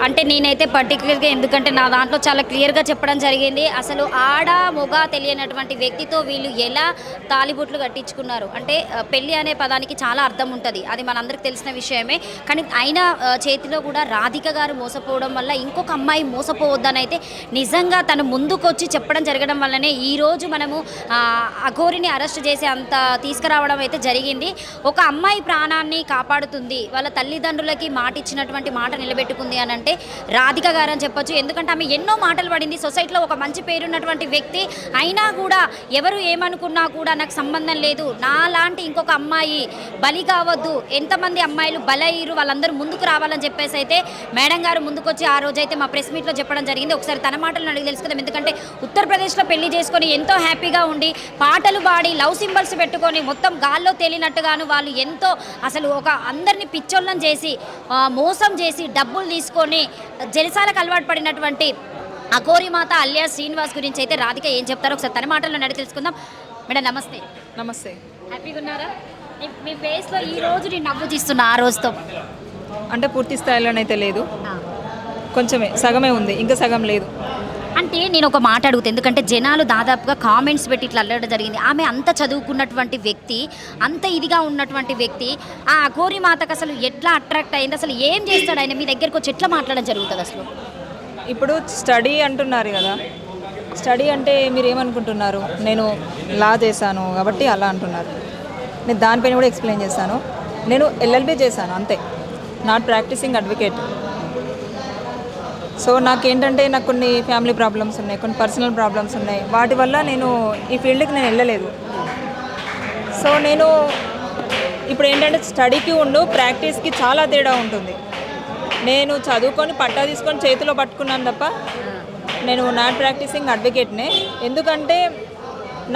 Speaker 1: అంటే నేనైతే పర్టికులర్గా, ఎందుకంటే నా దాంట్లో చాలా క్లియర్గా చెప్పడం జరిగింది. అసలు ఆడ మొగ తెలియనటువంటి వ్యక్తితో వీళ్ళు ఎలా తాలిబొట్లు కట్టించుకున్నారు. అంటే పెళ్ళి అనే పదానికి చాలా అర్థం ఉంటుంది, అది మనందరికి తెలిసిన విషయమే. కానీ ఆయన చేతిలో కూడా రాధిక గారు మోసపోవడం వల్ల ఇంకొక అమ్మాయి మోసపోవద్దని అయితే నిజంగా తను ముందుకొచ్చి చెప్పడం జరగడం వల్లనే ఈరోజు మనము అఘోరిని అరెస్ట్ చేసి అంత తీసుకురావడం అయితే జరిగింది. ఒక అమ్మాయి ప్రాణాన్ని కాపాడుతూ అవుతుంది, వాళ్ళ తల్లిదండ్రులకి మాట ఇచ్చినటువంటి మాట నిలబెట్టుకుంది అని అంటే రాధిక గారు అని చెప్పొచ్చు. ఎందుకంటే ఆమె ఎన్నో మాటలు పడింది, సొసైటీలో ఒక మంచి పేరున్నటువంటి వ్యక్తి అయినా కూడా ఎవరు ఏమనుకున్నా కూడా నాకు సంబంధం లేదు, నాలాంటి ఇంకొక అమ్మాయి బలి కావద్దు, ఎంతమంది అమ్మాయిలు బలయ్యారు వాళ్ళందరూ ముందుకు రావాలని చెప్పేసి అయితే మేడం గారు ముందుకొచ్చి ఆ రోజైతే మా ప్రెస్ మీట్లో చెప్పడం జరిగింది. ఒకసారి తన మాటలను అడిగి తెలుసుకుందాం. ఎందుకంటే ఉత్తరప్రదేశ్లో పెళ్లి చేసుకొని ఎంతో హ్యాపీగా ఉండి పాటలు పాడి లవ్ సింబల్స్ పెట్టుకొని మొత్తం గాల్లో తేలినట్టుగాను వాళ్ళు ఎంతో అసలు ఒక అందరినీ పిచ్చోళ్ళని చేసి మోసం చేసి డబ్బులు తీసుకొని జలసాలకు అలవాటు పడినటువంటి అఘోరి మాత అలియా శ్రీనివాస్ గురించి అయితే రాధిక ఏం చెప్తారో ఒకసారి తన మాటలను అడిగి తెలుసుకుందాం. మేడం నమస్తే.
Speaker 6: నమస్తే.
Speaker 1: హ్యాపీగా ఉన్నారా? మీ ఫేస్లో ఈ రోజు నేను నవ్వు తీస్తున్నా ఆ రోజుతో
Speaker 6: అంటే పూర్తి స్థాయిలోనైతే లేదు, కొంచెమే సగమే ఉంది, ఇంకా సగం లేదు.
Speaker 1: అంటే నేను ఒక మాట అడుగుతాను, ఎందుకంటే జనాలు దాదాపుగా కామెంట్స్ పెట్టి ఇట్లా అల్లడం జరిగింది. ఆమె అంత చదువుకున్నటువంటి వ్యక్తి, అంత ఇదిగా ఉన్నటువంటి వ్యక్తి, ఆ అఘోరి మాతకు అసలు ఎట్లా అట్రాక్ట్ అయింది, అసలు ఏం చేస్తాడు ఆయన, మీ దగ్గరకు వచ్చి ఎట్లా మాట్లాడడం జరుగుతుంది అసలు?
Speaker 6: ఇప్పుడు స్టడీ అంటున్నారు కదా, స్టడీ అంటే మీరు ఏమనుకుంటున్నారు? నేను లా చేశాను కాబట్టి అలా అంటున్నారు. నేను దానిపైన కూడా ఎక్స్ప్లెయిన్ చేస్తాను. నేను ఎల్ఎల్బీ చేశాను అంతే, నాట్ ప్రాక్టీసింగ్ అడ్వకేట్. సో నాకేంటంటే నాకు కొన్ని ఫ్యామిలీ ప్రాబ్లమ్స్ ఉన్నాయి, కొన్ని పర్సనల్ ప్రాబ్లమ్స్ ఉన్నాయి, వాటి వల్ల నేను ఈ ఫీల్డ్కి నేను వెళ్ళలేదు. సో నేను ఇప్పుడు ఏంటంటే స్టడీకి ప్రాక్టీస్కి చాలా తేడా ఉంటుంది. నేను చదువుకొని పట్టా తీసుకొని చేతిలో పట్టుకున్నాను తప్ప నేను నాట్ ప్రాక్టీసింగ్ అడ్వకేట్నే. ఎందుకంటే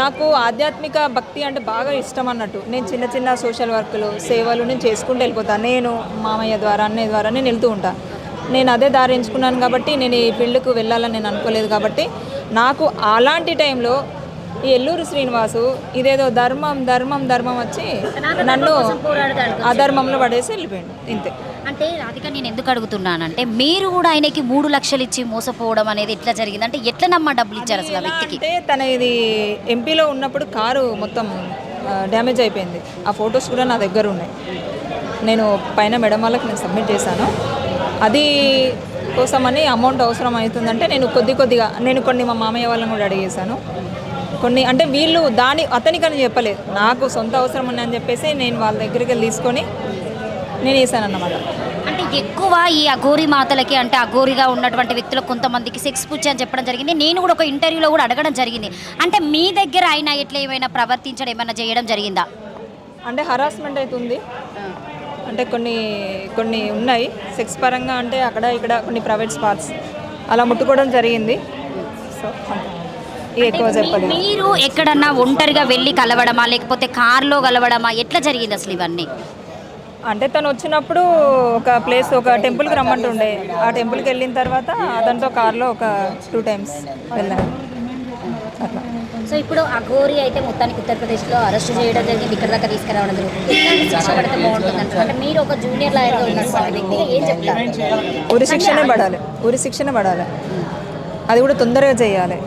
Speaker 6: నాకు ఆధ్యాత్మిక భక్తి అంటే బాగా ఇష్టం అన్నట్టు. నేను చిన్న చిన్న సోషల్ వర్క్లు సేవలు నేను చేసుకుంటూ వెళ్ళిపోతాను. నేను మామయ్య ద్వారా అన్నయ్య ద్వారా నేను వెళ్తూ ఉంటాను. నేను అదే దారి ఎంచుకున్నాను కాబట్టి నేను ఈ ఫీల్డ్కు వెళ్ళాలని నేను అనుకోలేదు. కాబట్టి నాకు అలాంటి టైంలో ఈ ఎల్లూరు శ్రీనివాసు ఇదేదో ధర్మం ధర్మం ధర్మం వచ్చి నన్ను అధర్మంలో పడేసి వెళ్ళిపోయాడు ఇంతే.
Speaker 1: అంటే రాధిక నేను ఎందుకు అడుగుతున్నానంటే మీరు కూడా ఆయనకి 3 లక్షలు ఇచ్చి మోసపోవడం అనేది ఎట్లా జరిగింది, అంటే ఎట్లా నమ్మ డబ్బులు ఇచ్చారు అసలు ఆ వ్యక్తికి?
Speaker 6: అంటే తన ఇది ఎంపీలో ఉన్నప్పుడు కారు మొత్తం డ్యామేజ్ అయిపోయింది. ఆ ఫొటోస్ కూడా నా దగ్గర ఉన్నాయి. నేను పైన మేడం వాళ్ళకి నేను సబ్మిట్ చేశాను. అది కోసమని అమౌంట్ అవసరం అవుతుందంటే నేను కొద్దిగా నేను కొన్ని మా మామయ్య వాళ్ళని కూడా అడిగేశాను. కొన్ని అంటే వీళ్ళు అతనికని చెప్పలేదు, నాకు సొంత అవసరం ఉన్నాయని చెప్పేసి నేను వాళ్ళ దగ్గరికి వెళ్ళి తీసుకొని నేను వేసాను అన్నమాట.
Speaker 1: అంటే ఎక్కువ ఈ అఘోరి మాతలకి అంటే అఘోరిగా ఉన్నటువంటి వ్యక్తులకు కొంతమందికి సెక్స్ పుచ్చి అని చెప్పడం జరిగింది. నేను కూడా ఒక ఇంటర్వ్యూలో కూడా అడగడం జరిగింది. అంటే మీ దగ్గర ఆయన ఎట్లా ఏమైనా ప్రవర్తించడం ఏమైనా చేయడం జరిగిందా?
Speaker 6: అంటే హరాస్మెంట్ అవుతుంది, అంటే కొన్ని ఉన్నాయి సెక్స్ పరంగా, అంటే అక్కడ ఇక్కడ కొన్ని ప్రైవేట్ స్పాట్స్ అలా ముట్టుకోవడం జరిగింది. సో ఎక్కువ చెప్పలేదు.
Speaker 1: మీరు ఎక్కడన్నా ఒంటరిగా వెళ్ళి కలవడమా లేకపోతే కార్లో కలవడమా ఎట్లా జరిగింది అసలు ఇవన్నీ?
Speaker 6: అంటే తను వచ్చినప్పుడు ఒక టెంపుల్కి రమ్మంటుండే, ఆ టెంపుల్కి వెళ్ళిన తర్వాత అతనితో కార్లో ఒక 2 times వెళ్ళాను అట్లా.
Speaker 1: సో ఇప్పుడు అఘోరి అయితే మొత్తానికి ఉత్తరప్రదేశ్లో అరెస్ట్ చేయడం జరిగింది, ఇక్కడ దాకా తీసుకురావడం జరిగింది. ఇలాంటి శిక్ష పడితే బాగుంటుంది అంటారు. అంటే మీరు ఒక జూనియర్ లాయర్గా ఉన్నటువంటి వ్యక్తిగా ఏం చెప్తారు?
Speaker 6: ఉరి శిక్షనే పడాలి, అది కూడా తొందరగా చేయాలి.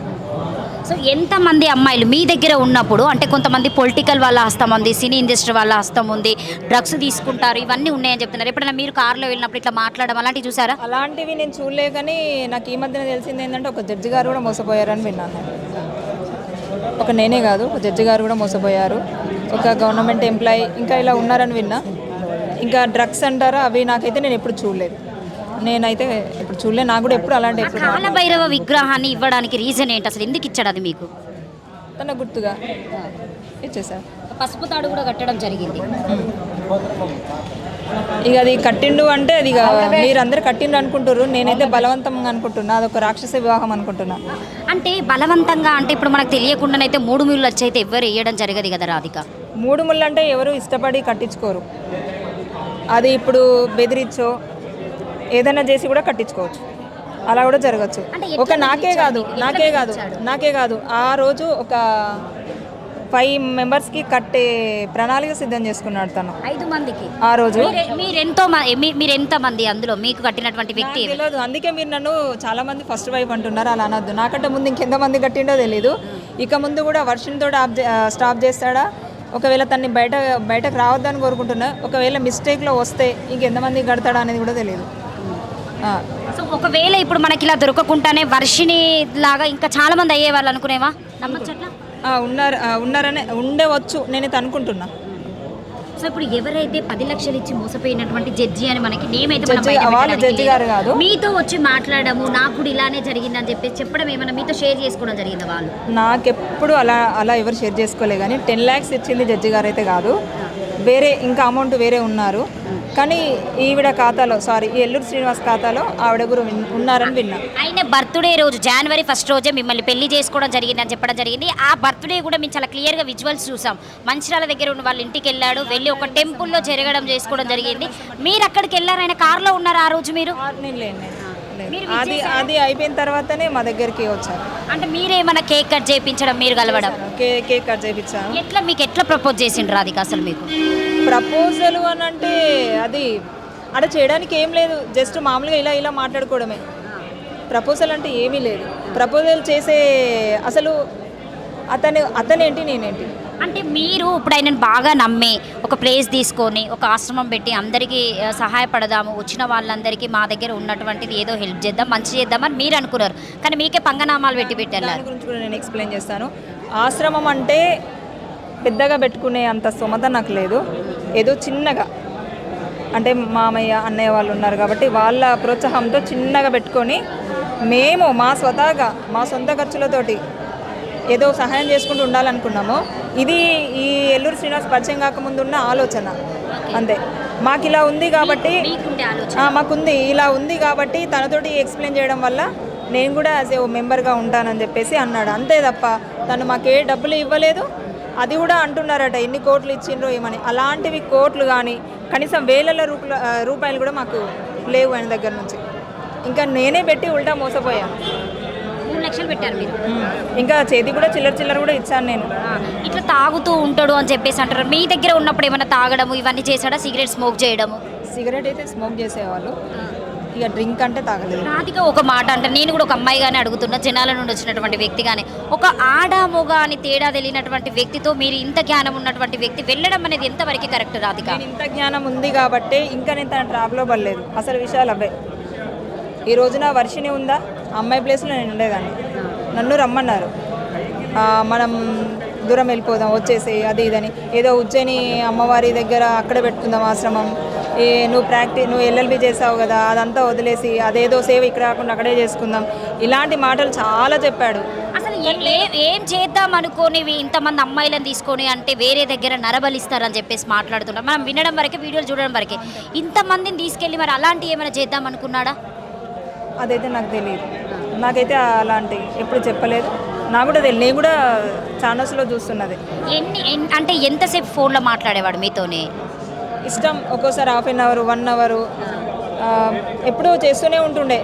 Speaker 1: సో ఎంతమంది అమ్మాయిలు మీ దగ్గర ఉన్నప్పుడు, అంటే కొంతమంది పొలిటికల్ వాళ్ళ హస్తం ఉంది, సినీ ఇండస్ట్రీ వాళ్ళ హస్తం ఉంది, డ్రగ్స్ తీసుకుంటారు, ఇవన్నీ ఉన్నాయని చెప్తున్నారు. ఎప్పుడైనా మీరు కార్లో వెళ్ళినప్పుడు ఇట్లా మాట్లాడడం అలాంటివి చూసారా?
Speaker 6: అలాంటివి నేను చూడలే, కానీ నాకు ఈ మధ్యన తెలిసింది ఏంటంటే ఒక జడ్జి గారు కూడా మోసపోయారని విన్నాను. ఒక నేనే కాదు, ఒక జడ్జి గారు కూడా మోసపోయారు, ఒక గవర్నమెంట్ ఎంప్లాయీ ఇంకా ఇలా ఉన్నారని విన్నా. ఇంకా డ్రగ్స్ అంటారా, అవి నాకైతే నేను ఎప్పుడు చూడలేదు, నేనైతే ఇప్పుడు చూడలేదు. నాకు కూడా ఎప్పుడు అలాంటి
Speaker 1: కాలభైరవ విగ్రహాన్ని ఇవ్వడానికి రీజన్ ఏంటి అసలు, ఎందుకు ఇచ్చాడు అది మీకు?
Speaker 6: తన గుర్తుగా ఇచ్చేసారు.
Speaker 1: పసుపు తాడు కూడా కట్టడం జరిగింది.
Speaker 6: ఇక అది కట్టిండు అంటే అది మీరందరూ కట్టిండు అనుకుంటారు, నేనైతే బలవంతంగా అనుకుంటున్నా, అదొక రాక్షస వివాహం అనుకుంటున్నా.
Speaker 1: అంటే బలవంతంగా అంటే ఇప్పుడు మనకు తెలియకుండానైతే 3 ముళ్ళు వచ్చి అయితే ఎవరు వేయడం జరగదు కదా రాధిక?
Speaker 6: 3 ముళ్ళు అంటే ఎవరు ఇష్టపడి కట్టించుకోరు, అది ఇప్పుడు బెదిరించో ఏదైనా చేసి కూడా కట్టించుకోవచ్చు, అలా కూడా జరగచ్చు. ఒక నాకే కాదు ఆ రోజు ఒక 5 members-కి కట్టే ప్రణాళిక సిద్ధం చేసుకున్నాడు తను.
Speaker 1: 5 మందికి
Speaker 6: ఆ రోజు.
Speaker 1: మీరెంతమంది అందులో మీకు కట్టినటువంటి వ్యక్తి?
Speaker 6: తెలియదు, అందుకే మీరు నన్ను చాలా మంది ఫస్ట్ వైఫ్ అంటున్నారు, అలా అనొద్దు. నాకంటే ముందు ఇంకెంతమంది కట్టిండో తెలీదు. ఇక ముందు కూడా వర్షంతో స్టాప్ చేస్తాడా, ఒకవేళ తన్ని బయటకు రావద్దని కోరుకుంటున్నా. ఒకవేళ మిస్టేక్లో వస్తే ఇంకెంతమంది కడతాడా అనేది కూడా తెలియదు.
Speaker 1: సో ఒకవేళ ఇప్పుడు మనకి ఇలా దొరకకుండానే వర్షిని లాగా ఇంకా చాలా మంది అయ్యేవాళ్ళు అనుకునేవా? నమ్మచ్చట్లా
Speaker 6: ఉన్నారనే ఉండవచ్చు నేనైతే అనుకుంటున్నా.
Speaker 1: సో ఇప్పుడు ఎవరైతే 10 లక్షలు ఇచ్చి మోసపోయినటువంటి జడ్జి అని మనకి నేమ్ అయితే మనం
Speaker 6: జడ్జి
Speaker 1: బయట
Speaker 6: వాళ్ళు
Speaker 1: పెట్టడానికి
Speaker 6: జడ్జి గారు కాదు.
Speaker 1: మీతో వచ్చి మాట్లాడము నాకు కూడా ఇలానే జరిగిందని చెప్పేసి చెప్పడం ఏమైనా మీతో షేర్ చేసుకోవడం జరిగింది వాళ్ళు?
Speaker 6: నాకెప్పుడు అలా ఎవరు షేర్ చేసుకోలే కానీ 10 lakhs ఇచ్చింది జడ్జి గారు అయితే కాదు, వేరే ఇంకా అమౌంట్ వేరే ఉన్నారు. కానీ ఈవిడ ఖాతాలో ఈ ఎల్లూరు శ్రీనివాస్ ఖాతాలో ఆవిడ కూడా ఉన్నారని విన్నా.
Speaker 1: ఆయన బర్త్డే రోజు January 1st రోజే మిమ్మల్ని పెళ్లి చేసుకోవడం జరిగిందని చెప్పడం జరిగింది. ఆ బర్త్డే కూడా మేము చాలా క్లియర్గా విజువల్స్ చూసాం. మంచిర్యాల దగ్గర ఉన్న వాళ్ళ ఇంటికి వెళ్ళాడు, వెళ్ళి ఒక టెంపుల్లో జరగడం చేసుకోవడం జరిగింది. మీరు అక్కడికి వెళ్ళారు, ఆయన కార్లో ఉన్నారు ఆ రోజు మీరు?
Speaker 6: నేను లేను. అది అయిపోయిన తర్వాతనే మా దగ్గరికి వచ్చారు.
Speaker 1: అంటే మీరేమన్నా కేక్ కట్ చేయించడం, మీరు కలవడం?
Speaker 6: కేక్ కట్ చేయించాను.
Speaker 1: మీకు ఎట్లా ప్రపోజ్ చేసిండ్రు రాధిక అసలు మీకు?
Speaker 6: ప్రపోజల్ అని అంటే అది అక్కడ చేయడానికి ఏం లేదు, జస్ట్ మామూలుగా ఇలా మాట్లాడుకోవడమే. ప్రపోజల్ అంటే ఏమీ లేదు. ప్రపోజల్ చేసే అసలు అతనేంటి నేనేంటి?
Speaker 1: అంటే మీరు ఇప్పుడు ఆయనను బాగా నమ్మి ఒక ప్లేస్ తీసుకొని ఒక ఆశ్రమం పెట్టి అందరికీ సహాయపడదాము, వచ్చిన వాళ్ళందరికీ మా దగ్గర ఉన్నటువంటిది ఏదో హెల్ప్ చేద్దాం, మంచి చేద్దామని మీరు అనుకున్నారు. కానీ మీకే పంగనామాలు పెట్టారు.
Speaker 6: దాని గురించి కూడా నేను ఎక్స్ప్లెయిన్ చేస్తాను. ఆశ్రమం అంటే పెద్దగా పెట్టుకునే అంత స్తోమత నాకు లేదు. ఏదో చిన్నగా, అంటే మామయ్య అన్నయ్య వాళ్ళు ఉన్నారు కాబట్టి వాళ్ళ ప్రోత్సాహంతో చిన్నగా పెట్టుకొని మేము మా స్వతహాగా మా సొంత ఖర్చులతోటి ఏదో సహాయం చేసుకుంటూ ఉండాలనుకున్నాము. ఇది ఈ ఎల్లూరు శ్రీనివాస్ పరిచయం కాకముందు ఉన్న ఆలోచన అంతే. మాకు ఇలా ఉంది కాబట్టి మాకుంది ఇలా ఉంది కాబట్టి తనతోటి ఎక్స్ప్లెయిన్ చేయడం వల్ల నేను కూడా యాజ్ ఏ మెంబర్గా ఉంటానని చెప్పేసి అన్నాడు. అంతే తప్ప తను మాకే డబ్బులు ఇవ్వలేదు. అది కూడా అంటున్నారట ఎన్ని కోట్లు ఇచ్చిండ్రో ఏమని. అలాంటివి కోట్లు కానీ కనీసం వేల రూపాయలు కూడా మాకు లేవు ఆయన దగ్గర నుంచి. ఇంకా నేనే పెట్టి ఉల్టా మోసపోయాను.
Speaker 1: 3 లక్షలు పెట్టారు మీరు.
Speaker 6: ఇంకా చేతి కూడా చిల్లర కూడా ఇచ్చాను నేను.
Speaker 1: ఇట్లా తాగుతూ ఉంటాడు అని చెప్పేసి అంటారు. మీ దగ్గర ఉన్నప్పుడు ఏమైనా తాగడము ఇవన్నీ చేశాడా? సిగరెట్ స్మోక్ చేయడము?
Speaker 6: సిగరెట్ అయితే స్మోక్ చేసేవాళ్ళు, ఇక డ్రింక్ అంటే తాగలేదు.
Speaker 1: రాధిక ఒక మాట అంటే నేను కూడా ఒక అమ్మాయిగానే అడుగుతున్నా, జనాల నుండి వచ్చినటువంటి వ్యక్తిగానే, ఒక ఆడ మొగ అని తేడా తెలియనటువంటి వ్యక్తితో మీరు ఇంత జ్ఞానం ఉన్నటువంటి వ్యక్తి వెళ్ళడం అనేది ఎంతవరకు కరెక్ట్ రాధిక?
Speaker 6: ఇంత జ్ఞానం ఉంది కాబట్టి ఇంకా నేను తన ట్రాప్లో పడలేదు. అసలు విషయాలు అవే. ఈ రోజున వర్షిని ఉందా, అమ్మాయి ప్లేస్లో నేను ఉండేదాన్ని. నన్ను రమ్మన్నారు, మనం దూరం వెళ్ళిపోదాం వచ్చేసి అది ఇదని, ఏదో ఉజ్జయిని అమ్మవారి దగ్గర అక్కడ పెట్టుకుందాం ఆశ్రమం, నువ్వు ఎల్ఎల్బి చేసావు కదా అదంతా వదిలేసి అదేదో సేవ ఇక్కడ కాకుండా అక్కడే చేసుకుందాం, ఇలాంటి మాటలు చాలా చెప్పాడు.
Speaker 1: అసలు ఏం చేద్దాం అనుకోని ఇంతమంది అమ్మాయిలను తీసుకొని అంటే వేరే దగ్గర నరబలిస్తారని చెప్పేసి మాట్లాడుతున్నాం. మనం వినడం వరకే, వీడియోలు చూడడం వరకే. ఇంతమందిని తీసుకెళ్ళి మరి అలాంటివి ఏమైనా చేద్దాం అనుకున్నాడా?
Speaker 6: అదైతే నాకు తెలియదు. నాకైతే అలాంటి ఎప్పుడు చెప్పలేదు. నాకు కూడా తెలియదు. నేను కూడా ఛానల్స్లో చూస్తున్నది.
Speaker 1: అంటే ఎంతసేపు ఫోన్లో మాట్లాడేవాడు మీతోనే?
Speaker 6: ఇష్టం, ఒక్కోసారి 1/2 అవర్ 1 అవర్ ఎప్పుడూ చేస్తూనే ఉంటుండే.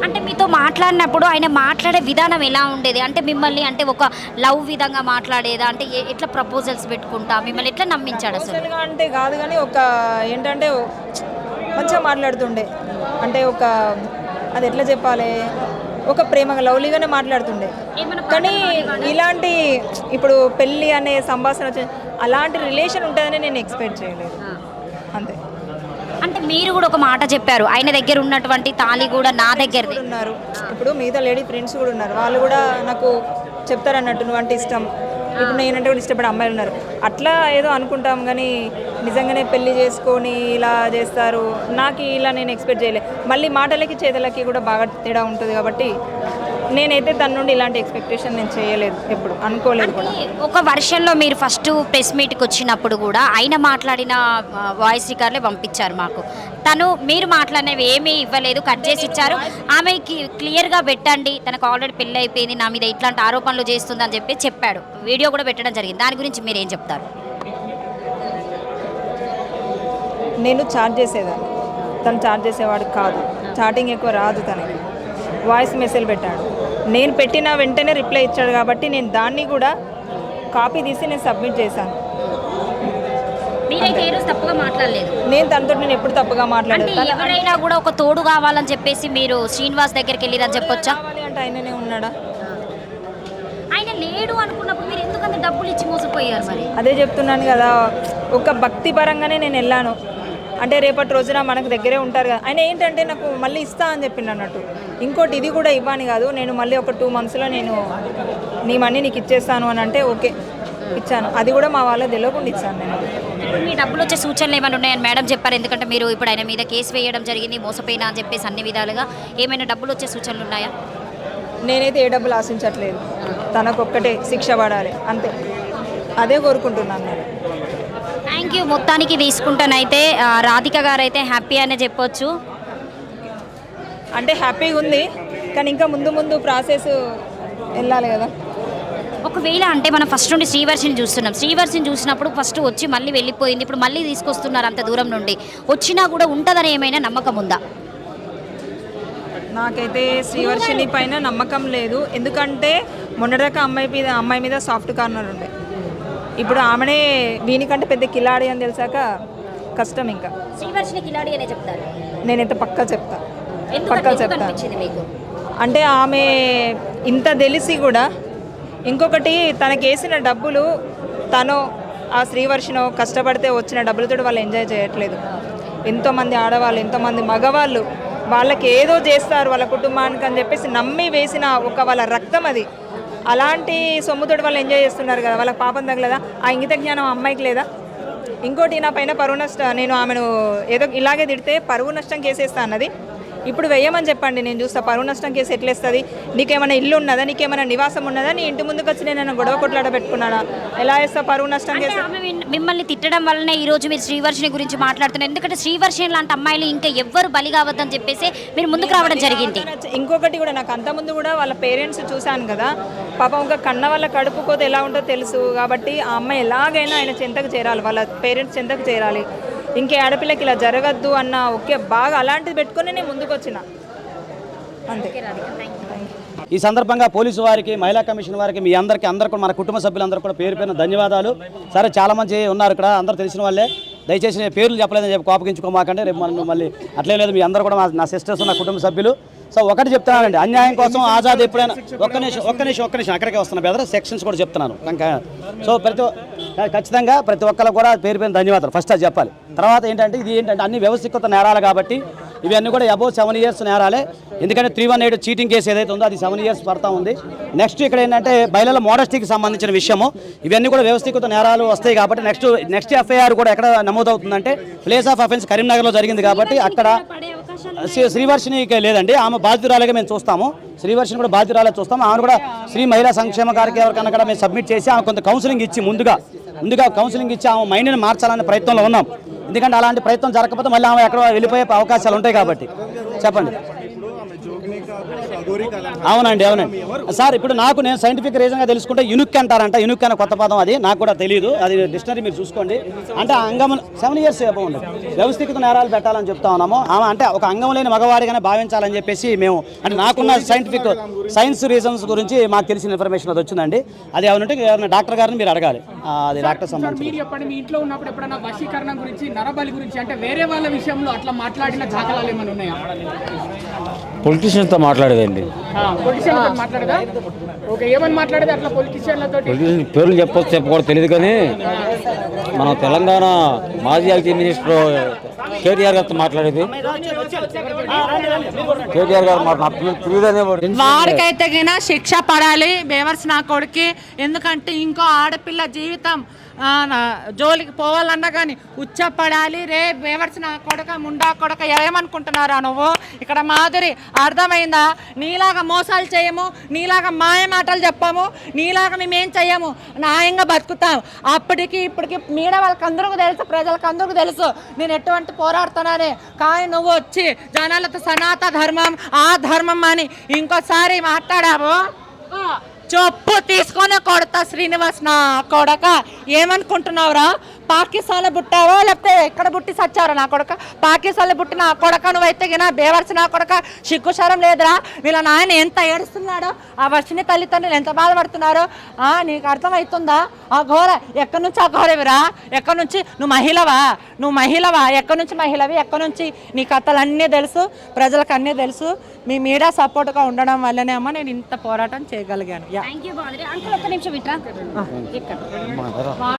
Speaker 1: అంటే మీతో మాట్లాడినప్పుడు ఆయన మాట్లాడే విధానం ఎలా ఉండేది? అంటే మిమ్మల్ని అంటే ఒక లవ్ విధంగా మాట్లాడేదా? అంటే ఎట్లా ప్రపోజల్స్ పెట్టుకుంటా మిమ్మల్ని ఎట్లా నమ్మించాడు అసలు?
Speaker 6: అంటే కాదు కానీ ఒక ఏంటంటే మంచిగా మాట్లాడుతుండే. అంటే ఒక అది ఎట్లా చెప్పాలి, ఒక ప్రేమగా లవ్లీగానే మాట్లాడుతుండే. కానీ ఇలాంటి ఇప్పుడు పెళ్ళి అనే సంభాషణ వచ్చే అలాంటి రిలేషన్ ఉంటుందని నేను ఎక్స్పెక్ట్ చేయలేదు. అంతే.
Speaker 1: అంటే మీరు కూడా ఒక మాట చెప్పారు, ఆయన దగ్గర ఉన్నటువంటి తాళి కూడా నా దగ్గర
Speaker 6: ఉన్నారు. ఇప్పుడు మిగతా లేడీ ఫ్రెండ్స్ కూడా ఉన్నారు, వాళ్ళు కూడా నాకు చెప్తారు అన్నట్టు నువ్వు అంటే ఇష్టం, ఇప్పుడు నేనంటే కూడా ఇష్టపడే అమ్మాయిలు ఉన్నారు. అట్లా ఏదో అనుకుంటాం కానీ నిజంగానే పెళ్లి చేసుకొని ఇలా చేస్తారు నాకు ఇలా నేను ఎక్స్పెక్ట్ చేయలేదు. మళ్ళీ మాటలకి చేతలకి కూడా బాగా తేడా ఉంటుంది కాబట్టి నేనైతే తన నుండి ఇలాంటి ఎక్స్పెక్టేషన్ నేను చేయలేదు, ఎప్పుడు అనుకోలేదు కూడా.
Speaker 1: ఒక వర్షన్లో మీరు ఫస్ట్ ప్రెస్ మీట్కి వచ్చినప్పుడు కూడా ఆయన మాట్లాడిన వాయిస్ రికార్డులే పంపించారు మాకు. మీరు మాట్లాడినవి ఏమీ ఇవ్వలేదు, కట్ చేసి ఇచ్చారు. ఆమెకి క్లియర్గా పెట్టండి, తనకు ఆల్రెడీ పెళ్ళి అయిపోయింది, నా మీద ఇట్లాంటి ఆరోపణలు చేస్తుందని చెప్పాడు. వీడియో కూడా పెట్టడం జరిగింది. దాని గురించి మీరు ఏం చెప్తారు?
Speaker 6: నేను చార్జ్ చేసేదాన్ని, తను చార్జ్ చేసేవాడు కాదు. చాటింగ్ ఎక్కువ రాదు తనకి. వాయిస్ మెసేజ్ పెట్టాడు, నేను పెట్టిన వెంటనే రిప్లై ఇచ్చాడు కాబట్టి నేను దాన్ని కూడా కాపీ తీసి నేను సబ్మిట్ చేశాను.
Speaker 1: తప్పుగా మాట్లాడలేదు.
Speaker 6: నేను ఎప్పుడు తప్పుగా మాట్లాడలేదు.
Speaker 1: ఎవరైనా కూడా ఒక తోడు కావాలని చెప్పేసి మీరు శ్రీనివాస్ దగ్గరికి వెళ్ళిరని చెప్పొచ్చా?
Speaker 6: అంటే ఆయననే ఉన్నాడా?
Speaker 1: ఆయన లేడు అనుకున్నప్పుడు మీరు ఎందుకంత డబ్బులు ఇచ్చి మోసపోయారు? మరి
Speaker 6: అదే చెప్తున్నాను కదా, ఒక భక్తి పరంగానే నేను వెళ్ళాను. అంటే రేపటి రోజున మనకు దగ్గరే ఉంటారు కదా. ఆయన ఏంటంటే నాకు మళ్ళీ ఇస్తా అని చెప్పిండు అన్నట్టు. ఇంకోటి ఇది కూడా ఇవ్వని కాదు, నేను మళ్ళీ ఒక 2 monthsలో నేను నీ మనీ నీకు ఇచ్చేస్తాను అని అంటే ఓకే ఇచ్చాను. అది కూడా మా వాళ్ళకి తెలియకుండా ఇచ్చాను నేను.
Speaker 1: ఇప్పుడు మీ డబ్బులు వచ్చే సూచనలు ఏమైనా ఉన్నాయని మేడం చెప్పారు, ఎందుకంటే మీరు ఇప్పుడు ఆయన మీద కేసు వేయడం జరిగింది మోసపోయినా అని చెప్పేసి అన్ని విధాలుగా ఏమైనా డబ్బులు వచ్చే సూచనలు ఉన్నాయా?
Speaker 6: నేనైతే ఏ డబ్బులు ఆశించట్లేదు, తనకొక్కటే శిక్ష పడాలి అంతే, అదే కోరుకుంటున్నాను నేను.
Speaker 1: Thank you. మొత్తానికి తీసుకుంటానైతే రాధిక గారు అయితే హ్యాపీ అనే చెప్పొచ్చు.
Speaker 6: అంటే హ్యాపీగా ఉంది, కానీ ఇంకా ముందు ముందు ప్రాసెస్ వెళ్ళాలి కదా.
Speaker 1: ఒకవేళ అంటే మనం ఫస్ట్ నుండి శ్రీవర్షిని చూస్తున్నాం, శ్రీవర్షిని చూసినప్పుడు ఫస్ట్ వచ్చి మళ్ళీ వెళ్ళిపోయింది, ఇప్పుడు మళ్ళీ తీసుకొస్తున్నారు అంత దూరం నుండి, వచ్చినా కూడా ఉంటుందని ఏమైనా నమ్మకం ఉందా?
Speaker 6: నాకైతే శ్రీవర్షిని పైన నమ్మకం లేదు, ఎందుకంటే మొన్నటిదాకా అమ్మాయి మీద సాఫ్ట్ కార్నర్ ఉండే, ఇప్పుడు ఆమెనే దీనికంటే పెద్ద కిలాడి అని తెలిసాక కష్టం. ఇంకా
Speaker 1: శ్రీవర్షిని కిలాడి అనే చెప్తారు,
Speaker 6: నేనైతే పక్కా చెప్తా,
Speaker 1: అనిపించింది మీకు?
Speaker 6: అంటే ఆమె ఇంత తెలిసి కూడా ఇంకొకటి తనకి వేసిన డబ్బులు తను ఆ శ్రీవర్షినో కష్టపడితే వచ్చిన డబ్బులతో వాళ్ళు ఎంజాయ్ చేయట్లేదు. ఎంతోమంది ఆడవాళ్ళు, ఎంతోమంది మగవాళ్ళు వాళ్ళకి ఏదో చేస్తారు వాళ్ళ కుటుంబానికి అని చెప్పేసి నమ్మి వేసిన ఒక వాళ్ళ రక్తం అది, అలాంటి సొమ్ముతోటి వాళ్ళు ఎంజాయ్ చేస్తున్నారు కదా, వాళ్ళకి పాపం తగలేదా? ఆ ఇంగిత జ్ఞానం అమ్మాయికి లేదా? ఇంకోటి నా పైన పరువు నష్టం, నేను ఆమెను ఏదో ఇలాగే తిడితే పరువు నష్టం కేసేస్తా అన్నది, ఇప్పుడు వేయమని చెప్పండి, నేను చూస్తా పరువు నష్టం కేసు ఎట్లేస్తుంది. నీకేమైనా ఇల్లు ఉన్నదా, నీకేమైనా నివాసం ఉన్నదా, నీ ఇంటి ముందుకు వచ్చి నేను గొడవ కొట్లాడ పెట్టుకున్నాడా, ఎలా వేస్తా పరువు నష్టం కేసు?
Speaker 1: మిమ్మల్ని తిట్టడం వల్లనే ఈ రోజు మీరు శ్రీవర్షిని గురించి మాట్లాడుతున్నారు, ఎందుకంటే శ్రీవర్షిని లాంటి అమ్మాయిలు ఇంకా ఎవ్వరు బలి కావద్దని చెప్పేసి మీరు ముందుకు రావడం జరిగింది.
Speaker 6: ఇంకొకటి కూడా నాకు అంతకుముందు కూడా వాళ్ళ పేరెంట్స్ చూశాను కదా, పాపం ఒక కన్న వాళ్ళ కడుపుకోతే ఎలా ఉంటుందో తెలుసు కాబట్టి ఆ అమ్మాయి ఎలాగైనా ఆయన చెంతకు చేరాలి, వాళ్ళ పేరెంట్స్ చెంతకు చేరాలి, ఇంకే ఆడపిల్లకి ఇలా జరగద్దు అన్న ఒకే బాగా అలాంటిది పెట్టుకుని నేను ముందుకు వచ్చిన అంతే.
Speaker 7: ఈ సందర్భంగా పోలీసు వారికి, మహిళా కమిషన్ వారికి, మీ అందరికీ కూడా మన కుటుంబ సభ్యులందరూ కూడా పేరు పేరున ధన్యవాదాలు. సరే చాలామంది ఉన్నారు ఇక్కడ, అందరూ తెలిసిన వాళ్ళే, దయచేసి నేను పేర్లు చెప్పలేదని చెప్పి కోపగించుకోమాకండి, రేపు మనం మళ్ళీ అట్లే లేదు, మీ అందరూ కూడా నా సిస్టర్స్, నా కుటుంబ సభ్యులు. సో ఒకటి చెప్తున్నానండి, అన్యాయం కోసం ఆజాద్ ఎప్పుడైనా ఒక్క నిమిషం అక్కడికే వస్తున్నా బెదర్, సెక్షన్స్ కూడా చెప్తున్నాను. సో ఖచ్చితంగా ప్రతి ఒక్కరు కూడా పేరు పేరు ధన్యవాదాలు ఫస్ట్ అది చెప్పాలి. తర్వాత ఏంటంటే ఇది ఏంటంటే అన్ని వ్యవస్థీకృత నేరాలు కాబట్టి ఇవన్నీ కూడా అబౌవ్ 7 years నేరాలే, ఎందుకంటే 318 చీటింగ్ కేసు ఏదైతే ఉందో అది 7 years పడతా ఉంది. నెక్స్ట్ ఇక్కడ ఏంటంటే బయలుల మోడస్టీకి సంబంధించిన విషయము, ఇవన్నీ కూడా వ్యవస్థీకృత నేరాలు వస్తాయి కాబట్టి నెక్స్ట్ FIR కూడా ఎక్కడ నమోదవుతుందంటే ప్లేస్ ఆఫ్ అఫెన్స్ కరీంనగర్లో జరిగింది కాబట్టి అక్కడ శ్రీవర్షినికి లేదండి, ఆమె బాధితురాలుగా మేము చూస్తాము, శ్రీవర్షిని కూడా బాధితురాలుగా చూస్తాము. ఆమె కూడా శ్రీ మహిళా సంక్షేమ గారికి ఎవరికన్నా కూడా మేము సబ్మిట్ చేసి ఆమె కొంత కౌన్సిలింగ్ ఇచ్చి ముందుగా కౌన్సిలింగ్ ఇచ్చి ఆమె మైండ్ని మార్చాలనే ప్రయత్నంలో ఉన్నాం, ఎందుకంటే అలాంటి ప్రయత్నం జరగకపోతే మళ్ళీ ఆమె ఎక్కడ వెళ్ళిపోయే అవకాశాలు ఉంటాయి కాబట్టి. చెప్పండి. అవునండి సార్, ఇప్పుడు నేను సైంటిఫిక్ రీజన్గా తెలుసుకుంటే యునిక్ అంటారంట, యునిక్ అనే కొత్త పదం, అది నాకు కూడా తెలియదు, అది డిక్షనరీ మీరు చూసుకోండి. అంటే అంగం 7 years ఉండదు, వ్యవస్థీకృత నేరాలు పెట్టాలని చెప్తా ఉన్నాము. ఆమె అంటే ఒక అంగం లేని మగవాడిగానే భావించాలని చెప్పేసి మేము, అంటే నాకున్న సైన్స్ రీజన్స్ గురించి మాకు తెలిసిన ఇన్ఫర్మేషన్ అది వచ్చిందండి. అది ఏమంటే డాక్టర్ గారిని మీరు అడగాలి, అది డాక్టర్ సంబంధించి.
Speaker 8: మీ ఇంట్లో ఉన్నప్పుడు ఎప్పుడైనా వశీకరణ గురించి, నరబలి గురించి, అంటే వేరే వాళ్ళ విషయంలో అట్లా మాట్లాడిన దాఖలాలు ఏమైనా ఉన్నాయా?
Speaker 3: పొలిటీషియన్తో మాట్లాడేదండి,
Speaker 8: మాట్లాడదా? ఓకే, ఏమని మాట్లాడేది అట్లా పొలిటీషియన్లతో?
Speaker 3: పేర్లు చెప్పకూడదు తెలియదు, కానీ మన తెలంగాణ మాజీ ఐటీ మినిస్టర్ కేటీఆర్ గారితో మాట్లాడేది, కేటీఆర్ గారు
Speaker 2: వాడికైతే శిక్ష పడాలి బేవర్స్ నా కొడుకి, ఎందుకంటే ఇంకో ఆడపిల్ల జీవితం జోలికి పోవాలన్నా కానీ ఉచ్చపడాలి. రే బేవర్స్ నా కొడక, ముండా కొడక, ఏమనుకుంటున్నారా నువ్వు? ఇక్కడ మాధురి అర్థమైందా? నీలాగా మోసాలు చేయము, నీలాగా మాయ మాటలు చెప్పాము, నీలాగా మేమేం చెయ్యము, న్యాయంగా బతుకుతాం. అప్పటికి ఇప్పటికి మీడ వాళ్ళకి అందరికీ తెలుసు, ప్రజలకు అందరికీ తెలుసు నేను ఎటువంటి పోరాడుతున్నానే. కానీ నువ్వు వచ్చి జనాలతో సనాతన ధర్మం ఆ ధర్మం అని ఇంకోసారి మాట్లాడావు, చెప్పు తీసుకొని కొడతా. శ్రీనివాస్ నా కొడక, ఏమనుకుంటున్నావురా? పాకిస్తాన్లో పుట్టావా లేకపోతే ఎక్కడ పుట్టి సచ్చారా నా కొడక? పాకిస్తాన్లో పుట్టిన నా కొడక నువ్వైతే గినా బేవర్స్ నా కొడక, సిగ్గుశరం లేదురా? వీళ్ళ నాయన ఎంత ఏడుస్తున్నాడో, ఆ వర్షిని తల్లిదండ్రులు ఎంత బాధపడుతున్నారో నీకు అర్థమవుతుందా? ఆ ఘోర ఎక్కడి నుంచి ఆ ఘోరవిరా? ఎక్కడి నుంచి? నువ్వు మహిళవా? ఎక్కడి నుంచి మహిళవి? ఎక్కడి నుంచి? నీ కథలు అన్నీ తెలుసు, ప్రజలకు అన్నీ తెలుసు. మీ మీడియా సపోర్ట్గా ఉండడం వల్లనే అమ్మ నేను ఇంత పోరాటం చేయగలిగాను.